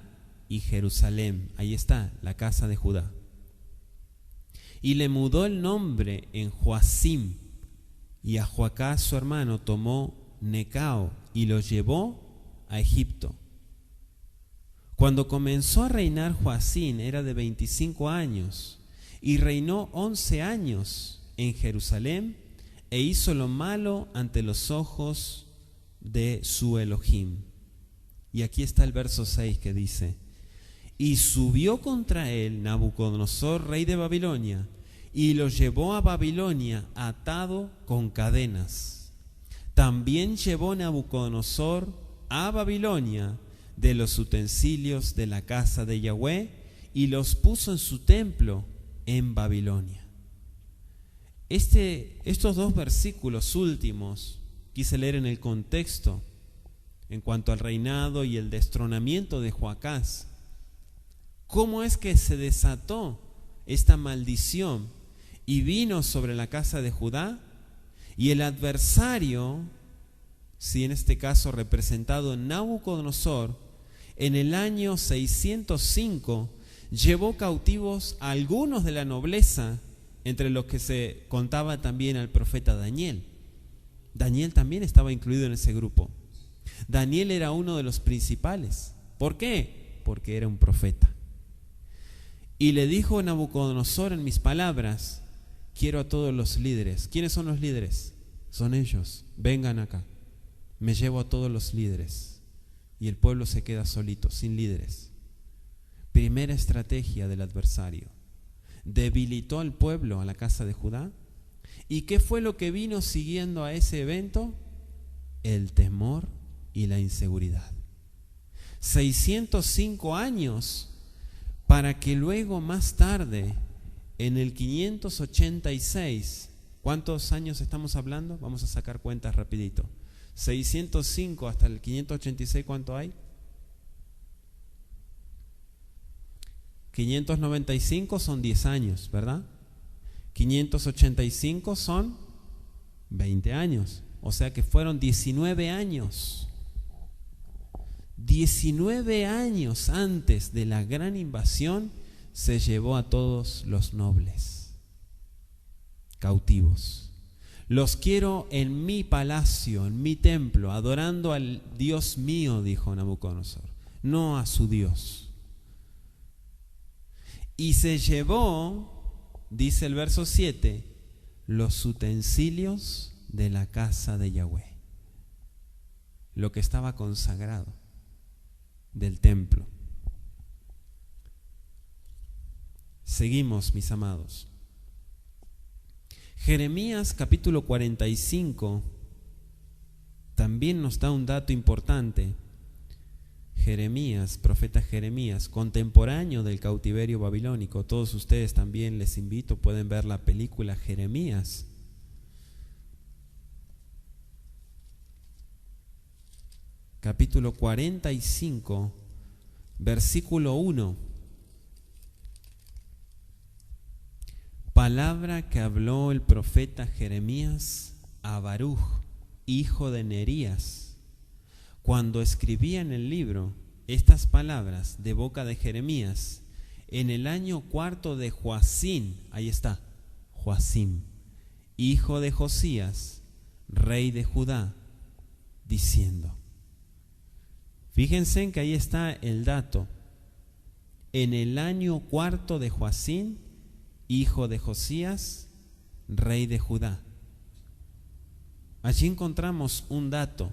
y Jerusalén. Ahí está, la casa de Judá. Y le mudó el nombre en Joacim, y a Joacás su hermano tomó Necao y lo llevó a Egipto. Cuando comenzó a reinar Joacim era de 25 años y reinó 11 años en Jerusalén e hizo lo malo ante los ojos de su Elohim. Y aquí está el verso 6 que dice: y subió contra él Nabucodonosor, rey de Babilonia, y lo llevó a Babilonia atado con cadenas. También llevó Nabucodonosor a Babilonia de los utensilios de la casa de Yahweh y los puso en su templo en Babilonia. Estos 2 versículos últimos quise leer en el contexto en cuanto al reinado y el destronamiento de Joacás. ¿Cómo es que se desató esta maldición y vino sobre la casa de Judá? Y el adversario, si en este caso representado en Nabucodonosor, en el año 605 llevó cautivos a algunos de la nobleza, entre los que se contaba también al profeta Daniel. Daniel también estaba incluido en ese grupo. Daniel era uno de los principales. ¿Por qué? Porque era un profeta. Y le dijo Nabucodonosor en mis palabras: quiero a todos los líderes. ¿Quiénes son los líderes? Son ellos. Vengan acá. Me llevo a todos los líderes. Y el pueblo se queda solito, sin líderes. Primera estrategia del adversario. Debilitó al pueblo, a la casa de Judá. ¿Y qué fue lo que vino siguiendo a ese evento? El temor y la inseguridad. 605 años para que luego más tarde, en el 586, ¿cuántos años estamos hablando? Vamos a sacar cuentas rapidito. 605 hasta el 586, ¿cuánto hay? 595 son 10 años, ¿verdad? 585 son 20 años. O sea que fueron 19 años. 19 años antes de la gran invasión se llevó a todos los nobles cautivos. Los quiero en mi palacio, en mi templo, adorando al Dios mío, dijo Nabucodonosor, no a su Dios. Y se llevó, dice el verso 7, los utensilios de la casa de Yahweh, lo que estaba consagrado del templo. Seguimos, mis amados. Jeremías capítulo 45 también nos da un dato importante. Jeremías, profeta Jeremías, contemporáneo del cautiverio babilónico. Todos ustedes también, les invito, pueden ver la película Jeremías. Capítulo 45, versículo 1. Palabra que habló el profeta Jeremías a Baruch, hijo de Nerías, cuando escribía en el libro estas palabras de boca de Jeremías, en el año 4 de Joacim, ahí está, Joacim, hijo de Josías, rey de Judá, diciendo. Fíjense en que ahí está el dato. En el año 4 de Joacim, hijo de Josías, rey de Judá. Allí encontramos un dato.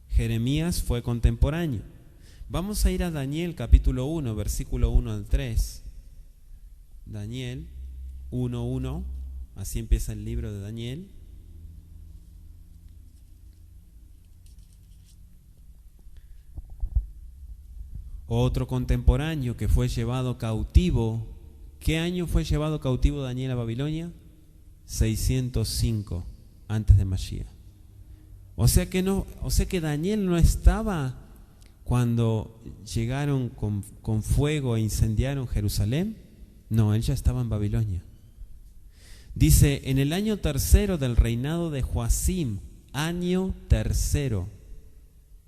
Jeremías fue contemporáneo. Vamos a ir a Daniel capítulo 1, versículo 1 al 3. Daniel 1:1, así empieza el libro de Daniel. Otro contemporáneo que fue llevado cautivo. ¿Qué año fue llevado cautivo Daniel a Babilonia? 605 antes de Mashiach. O sea que Daniel no estaba cuando llegaron con fuego e incendiaron Jerusalén. No, él ya estaba en Babilonia. Dice, en el año 3 del reinado de Joacim, año 3,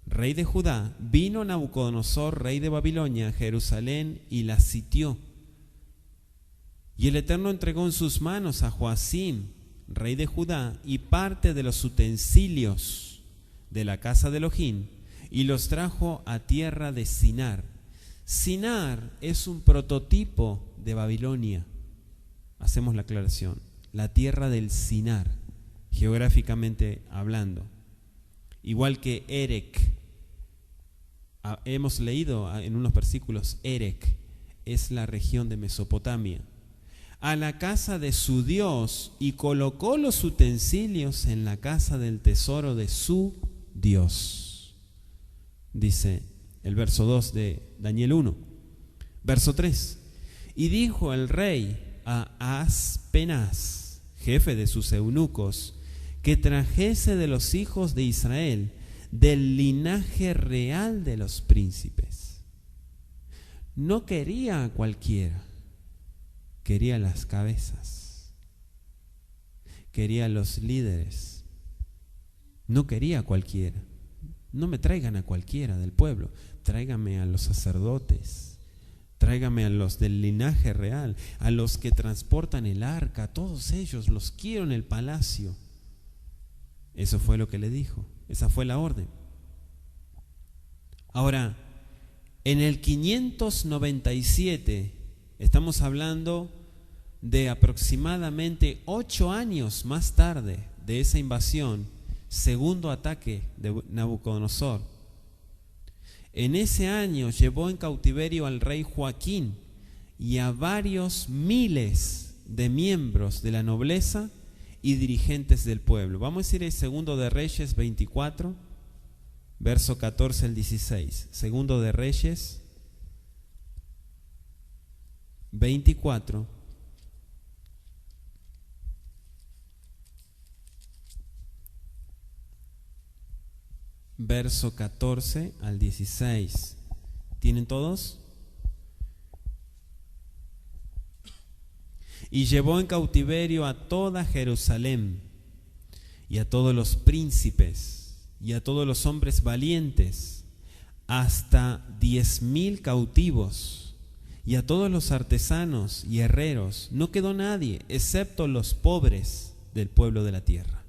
rey de Judá, vino Nabucodonosor, rey de Babilonia, a Jerusalén y la sitió. Y el Eterno entregó en sus manos a Joacim, rey de Judá, y parte de los utensilios de la casa de Elohim, y los trajo a tierra de Sinar. Sinar es un prototipo de Babilonia. Hacemos la aclaración. La tierra del Sinar, geográficamente hablando. Igual que Erek. Hemos leído en unos versículos, Erek es la región de Mesopotamia. A la casa de su Dios, y colocó los utensilios en la casa del tesoro de su Dios. Dice el verso 2 de Daniel 1. Verso 3. Y dijo el rey a Aspenaz, jefe de sus eunucos, que trajese de los hijos de Israel, del linaje real de los príncipes. No quería a cualquiera, quería las cabezas, quería los líderes, no quería a cualquiera. No me traigan a cualquiera del pueblo, tráigame a los sacerdotes, tráigame a los del linaje real, a los que transportan el arca, a todos ellos los quiero en el palacio. Eso fue lo que le dijo, esa fue la orden. Ahora, en el 597, estamos hablando de aproximadamente 8 años más tarde de esa invasión, segundo ataque de Nabucodonosor. En ese año llevó en cautiverio al rey Joaquín y a varios miles de miembros de la nobleza y dirigentes del pueblo. Vamos a ir al segundo de Reyes 24, verso 14 al 16. Segundo de Reyes 24, verso 14 al 16. ¿Tienen todos? Y llevó en cautiverio a toda Jerusalén, y a todos los príncipes, y a todos los hombres valientes, hasta 10,000 cautivos, y a todos los artesanos y herreros. No quedó nadie, excepto los pobres del pueblo de la tierra.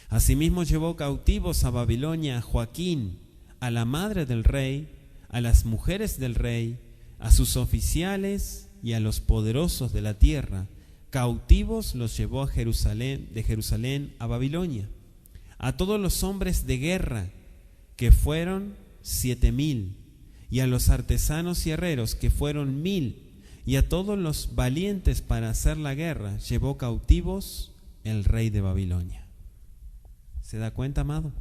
Asimismo llevó cautivos a Babilonia a Joaquín, a la madre del rey, a las mujeres del rey, a sus oficiales y a los poderosos de la tierra. Cautivos los llevó a Jerusalén, de Jerusalén a Babilonia. A todos los hombres de guerra, que fueron 7,000, y a los artesanos y herreros, que fueron 1,000, y a todos los valientes para hacer la guerra llevó cautivos el rey de Babilonia. ¿Se da cuenta, amado?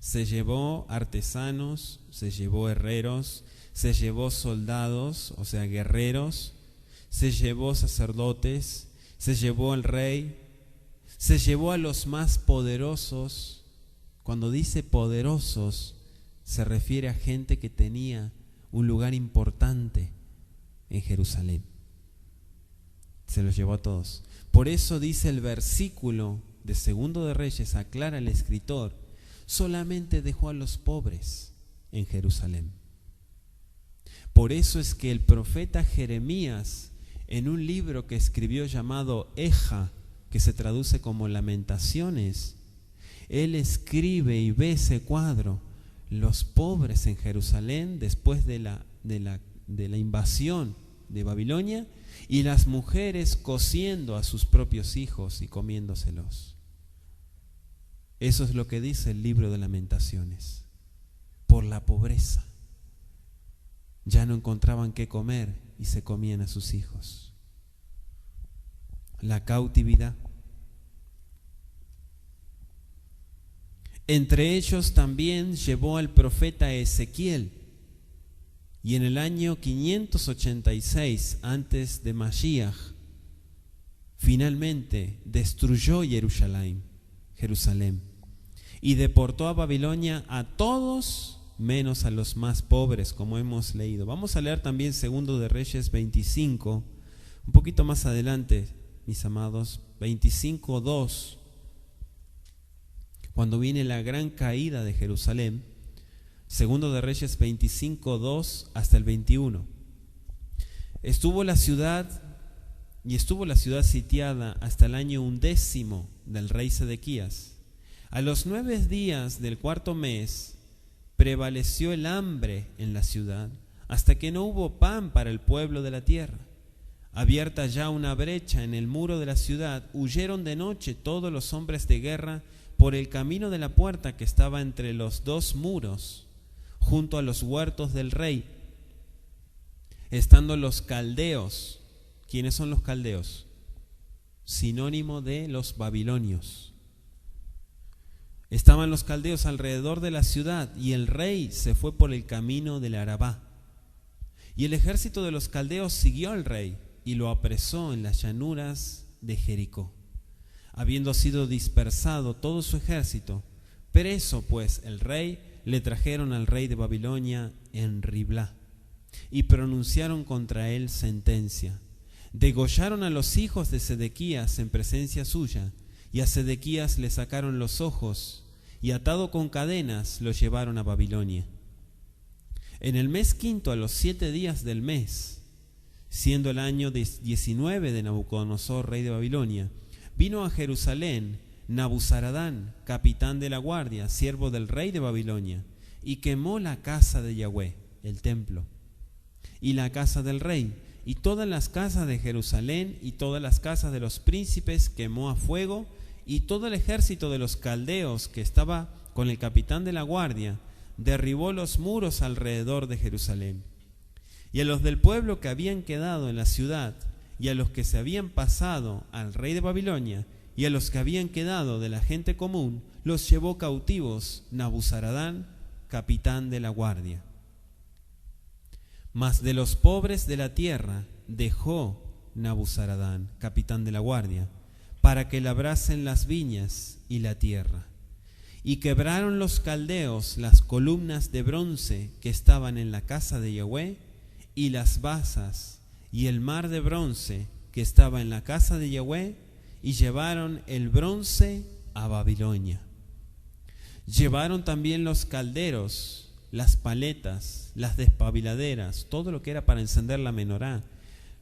Se llevó artesanos, se llevó herreros, se llevó soldados, o sea, guerreros, se llevó sacerdotes, se llevó al rey, se llevó a los más poderosos. Cuando dice poderosos, se refiere a gente que tenía un lugar importante en Jerusalén. Se los llevó a todos. Por eso dice el versículo de Segundo de Reyes, aclara el escritor, solamente dejó a los pobres en Jerusalén. Por eso es que el profeta Jeremías, en un libro que escribió llamado Eja, que se traduce como Lamentaciones, él escribe y ve ese cuadro, los pobres en Jerusalén después de la invasión de Babilonia, y las mujeres cociendo a sus propios hijos y comiéndoselos. Eso es lo que dice el libro de Lamentaciones. Por la pobreza ya no encontraban qué comer y se comían a sus hijos. La cautividad. Entre ellos también llevó al profeta Ezequiel, y en el año 586 antes de Mashiach, finalmente destruyó Jerusalén, y deportó a Babilonia a todos menos a los más pobres, como hemos leído. Vamos a leer también Segundo de Reyes 25, un poquito más adelante, mis amados, 25:2. Cuando viene la gran caída de Jerusalén, Segundo de Reyes 25:2 hasta el 21. Estuvo la ciudad sitiada hasta el año 11 del rey Sedequías. A los 9 días del cuarto mes prevaleció el hambre en la ciudad, hasta que no hubo pan para el pueblo de la tierra. Abierta ya una brecha en el muro de la ciudad, huyeron de noche todos los hombres de guerra por el camino de la puerta que estaba entre los dos muros, junto a los huertos del rey, estando los caldeos. ¿Quiénes son los caldeos? Sinónimo de los babilonios. Estaban los caldeos alrededor de la ciudad, y el rey se fue por el camino del Arabá. Y el ejército de los caldeos siguió al rey y lo apresó en las llanuras de Jericó, habiendo sido dispersado todo su ejército. Preso pues el rey, le trajeron al rey de Babilonia en Riblá, y pronunciaron contra él sentencia. Degollaron a los hijos de Sedequías en presencia suya, y a Sedequías le sacaron los ojos, y atado con cadenas lo llevaron a Babilonia. En el mes quinto, a los 7 días del mes, siendo el año 19 de Nabucodonosor, rey de Babilonia, vino a Jerusalén Nabuzaradán, capitán de la guardia, siervo del rey de Babilonia, y quemó la casa de Yahweh, el templo, y la casa del rey, y todas las casas de Jerusalén, y todas las casas de los príncipes quemó a fuego, y todo el ejército de los caldeos que estaba con el capitán de la guardia derribó los muros alrededor de Jerusalén. Y a los del pueblo que habían quedado en la ciudad, y a los que se habían pasado al rey de Babilonia, y a los que habían quedado de la gente común, los llevó cautivos Nabuzaradán, capitán de la guardia. Mas de los pobres de la tierra dejó Nabuzaradán, capitán de la guardia, para que labrasen las viñas y la tierra. Y quebraron los caldeos las columnas de bronce que estaban en la casa de Yahweh, y las basas y el mar de bronce que estaba en la casa de Yahweh, y llevaron el bronce a Babilonia. Llevaron también los calderos, las paletas, las despabiladeras, todo lo que era para encender la menorá,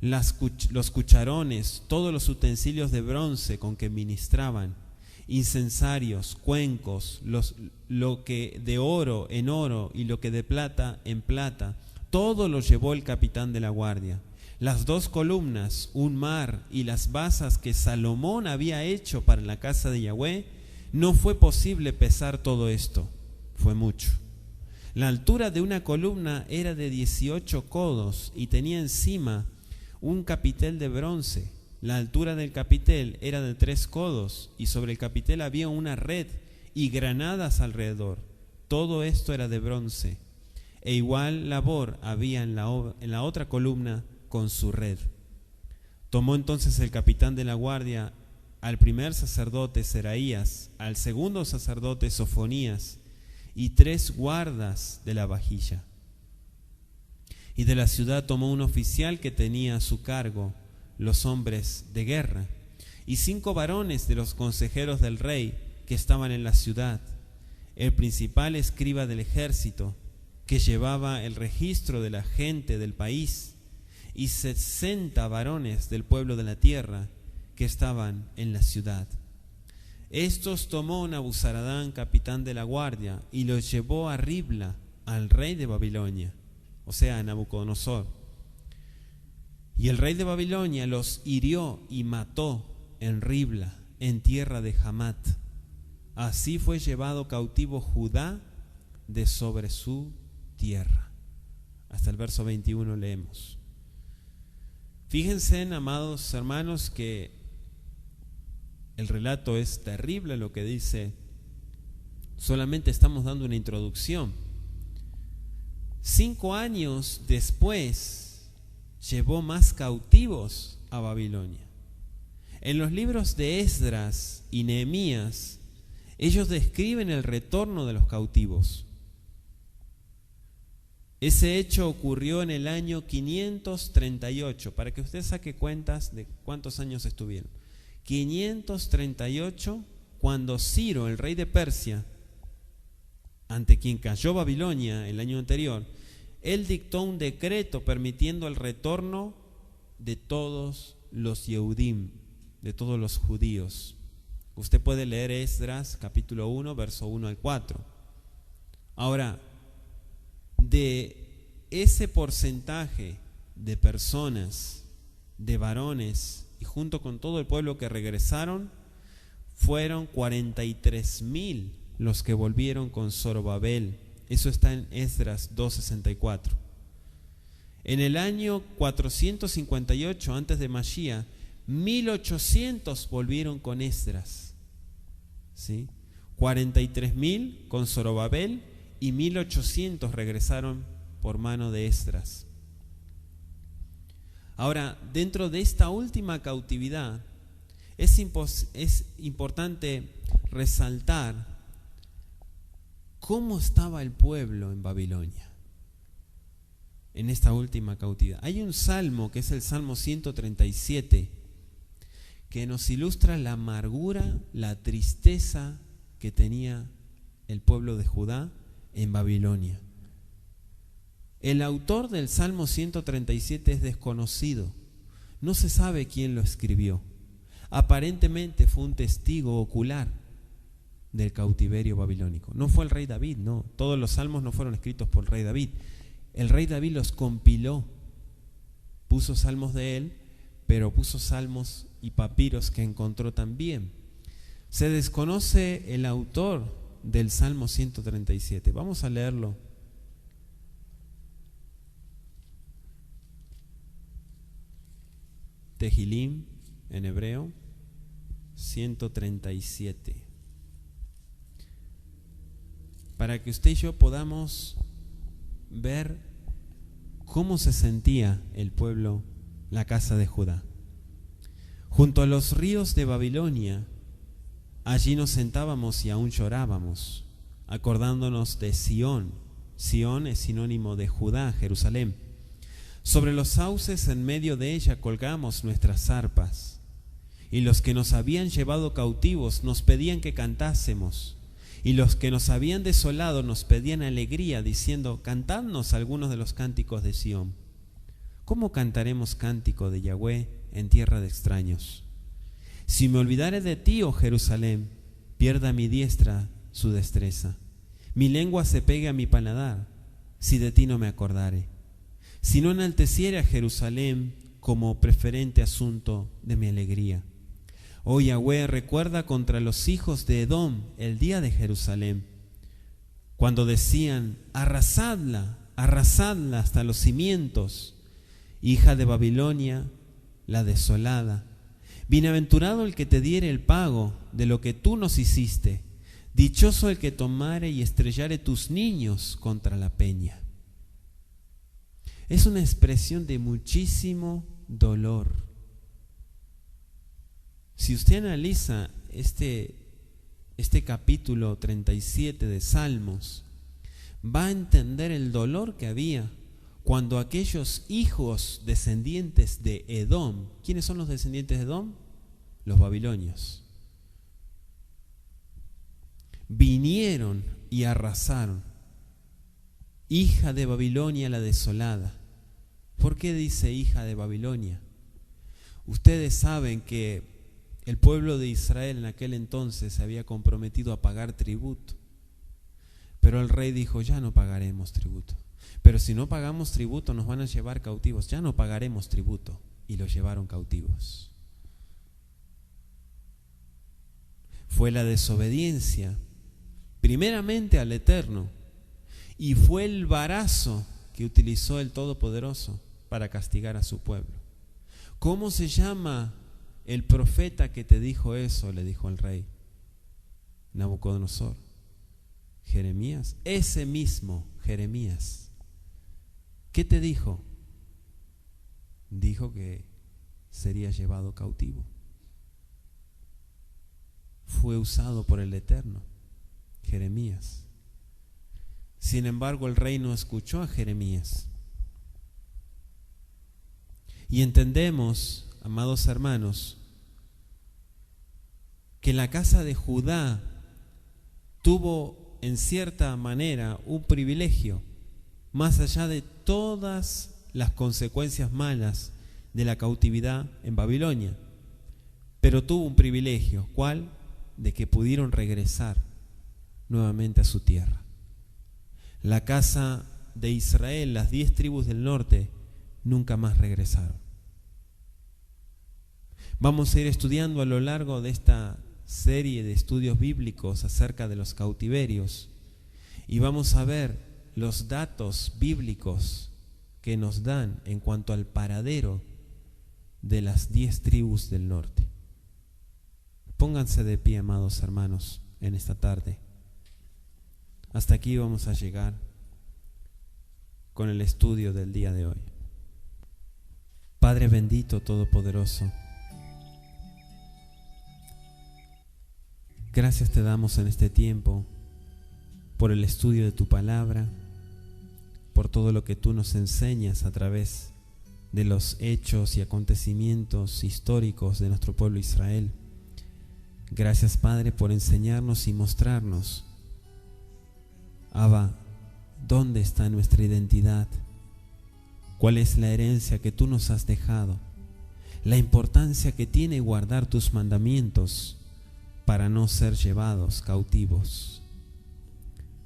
los cucharones, todos los utensilios de bronce con que ministraban, incensarios, cuencos, lo que de oro en oro y lo que de plata en plata, todo lo llevó el capitán de la guardia. Las 2 columnas, un mar y las basas que Salomón había hecho para la casa de Yahweh, no fue posible pesar todo esto, fue mucho. La altura de una columna era de 18 codos y tenía encima un capitel de bronce. La altura del capitel era de 3 codos y sobre el capitel había una red y granadas alrededor. Todo esto era de bronce. E igual labor había en la otra columna con su red. Tomó entonces el capitán de la guardia al primer sacerdote Seraías, al segundo sacerdote Sofonías y 3 guardas de la vajilla. Y de la ciudad tomó un oficial que tenía a su cargo los hombres de guerra, y 5 varones de los consejeros del rey que estaban en la ciudad, el principal escriba del ejército, que llevaba el registro de la gente del país, y 60 varones del pueblo de la tierra que estaban en la ciudad. Estos tomó Nabuzaradán, capitán de la guardia, y los llevó a Ribla, al rey de Babilonia, o sea, a Nabucodonosor. Y el rey de Babilonia los hirió y mató en Ribla, en tierra de Hamat. Así fue llevado cautivo Judá de sobre su tierra. Hasta el verso 21 leemos. Fíjense, amados hermanos, que el relato es terrible lo que dice. Solamente estamos dando una introducción. 5 años después llevó más cautivos a Babilonia. En los libros de Esdras y Nehemías, ellos describen el retorno de los cautivos. Ese hecho ocurrió en el año 538, para que usted saque cuentas de cuántos años estuvieron. 538, cuando Ciro, el rey de Persia, ante quien cayó Babilonia el año anterior, él dictó un decreto permitiendo el retorno de todos los Yehudim, de todos los judíos. Usted puede leer Esdras capítulo 1, verso 1 al 4. Ahora, de ese porcentaje de personas, de varones, y junto con todo el pueblo que regresaron, fueron 43,000 los que volvieron con Zorobabel. Eso está en Esdras 2:64. En el año 458 antes de Mashiach, 1,800 volvieron con Esdras, ¿sí? 43,000 con Zorobabel y 1,800 regresaron por mano de Esdras. Ahora, dentro de esta última cautividad, es importante resaltar cómo estaba el pueblo en Babilonia en esta última cautividad. Hay un salmo que es el Salmo 137 que nos ilustra la amargura, la tristeza que tenía el pueblo de Judá en Babilonia. El autor del Salmo 137 es desconocido. No se sabe quién lo escribió. Aparentemente fue un testigo ocular del cautiverio babilónico. No fue el rey David, no. Todos los salmos no fueron escritos por el rey David. El rey David los compiló. Puso salmos de él, pero puso salmos y papiros que encontró también. Se desconoce el autor del Salmo 137. Vamos a leerlo. Tehilim en hebreo 137, para que usted y yo podamos ver cómo se sentía el pueblo, la casa de Judá. Junto a los ríos de Babilonia, allí nos sentábamos y aún llorábamos, acordándonos de Sión. Sión es sinónimo de Judá, Jerusalén. Sobre los sauces en medio de ella colgamos nuestras arpas, y los que nos habían llevado cautivos nos pedían que cantásemos, y los que nos habían desolado nos pedían alegría, diciendo: cantadnos algunos de los cánticos de Sión. ¿Cómo cantaremos cántico de Yahweh en tierra de extraños? Si me olvidare de ti, oh Jerusalén, pierda mi diestra su destreza. Mi lengua se pegue a mi paladar, si de ti no me acordare. Si no enalteciere a Jerusalén como preferente asunto de mi alegría. Oh Yahweh, recuerda contra los hijos de Edom el día de Jerusalén, cuando decían: arrasadla, arrasadla hasta los cimientos, hija de Babilonia, la desolada. Bienaventurado el que te diere el pago de lo que tú nos hiciste. Dichoso el que tomare y estrellare tus niños contra la peña. Es una expresión de muchísimo dolor. Si usted analiza este capítulo 37 de Salmos, va a entender el dolor que había cuando aquellos hijos descendientes de Edom, ¿quiénes son los descendientes de Edom? Los babilonios. Vinieron y arrasaron. Hija de Babilonia la desolada. ¿Por qué dice hija de Babilonia? Ustedes saben que el pueblo de Israel en aquel entonces se había comprometido a pagar tributo. Pero el rey dijo: ya no pagaremos tributo. Pero si no pagamos tributo nos van a llevar cautivos. Ya no pagaremos tributo. Y los llevaron cautivos. Fue la desobediencia, primeramente al Eterno, y fue el varazo que utilizó el Todopoderoso para castigar a su pueblo. ¿Cómo se llama el profeta que te dijo eso?, le dijo el rey Nabucodonosor. Jeremías, ese mismo Jeremías. ¿Qué te dijo? Dijo que sería llevado cautivo. Fue usado por el Eterno, Jeremías. Sin embargo, el rey no escuchó a Jeremías. Y entendemos, amados hermanos, que la casa de Judá tuvo en cierta manera un privilegio, más allá de todas las consecuencias malas de la cautividad en Babilonia. Pero tuvo un privilegio, ¿cuál? De que pudieron regresar nuevamente a su tierra. La casa de Israel, las 10 tribus del norte, nunca más regresaron. Vamos a ir estudiando a lo largo de esta serie de estudios bíblicos acerca de los cautiverios y vamos a ver los datos bíblicos que nos dan en cuanto al paradero de las 10 tribus del norte. Pónganse de pie, amados hermanos, en esta tarde. Hasta aquí vamos a llegar con el estudio del día de hoy. Padre bendito, todopoderoso, gracias te damos en este tiempo por el estudio de tu palabra, por todo lo que tú nos enseñas a través de los hechos y acontecimientos históricos de nuestro pueblo Israel. Gracias, Padre, por enseñarnos y mostrarnos, Abba, dónde está nuestra identidad, cuál es la herencia que tú nos has dejado, la importancia que tiene guardar tus mandamientos para no ser llevados cautivos.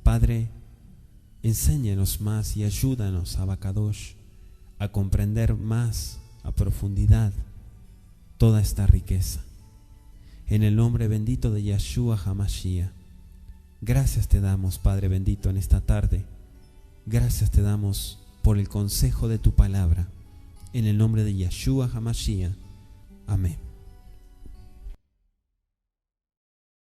Padre, enséñanos más y ayúdanos, Abacadosh, a comprender más a profundidad toda esta riqueza. En el nombre bendito de Yeshua HaMashiach, gracias te damos, Padre bendito, en esta tarde. Gracias te damos por el consejo de tu palabra. En el nombre de Yeshua HaMashiach. Amén.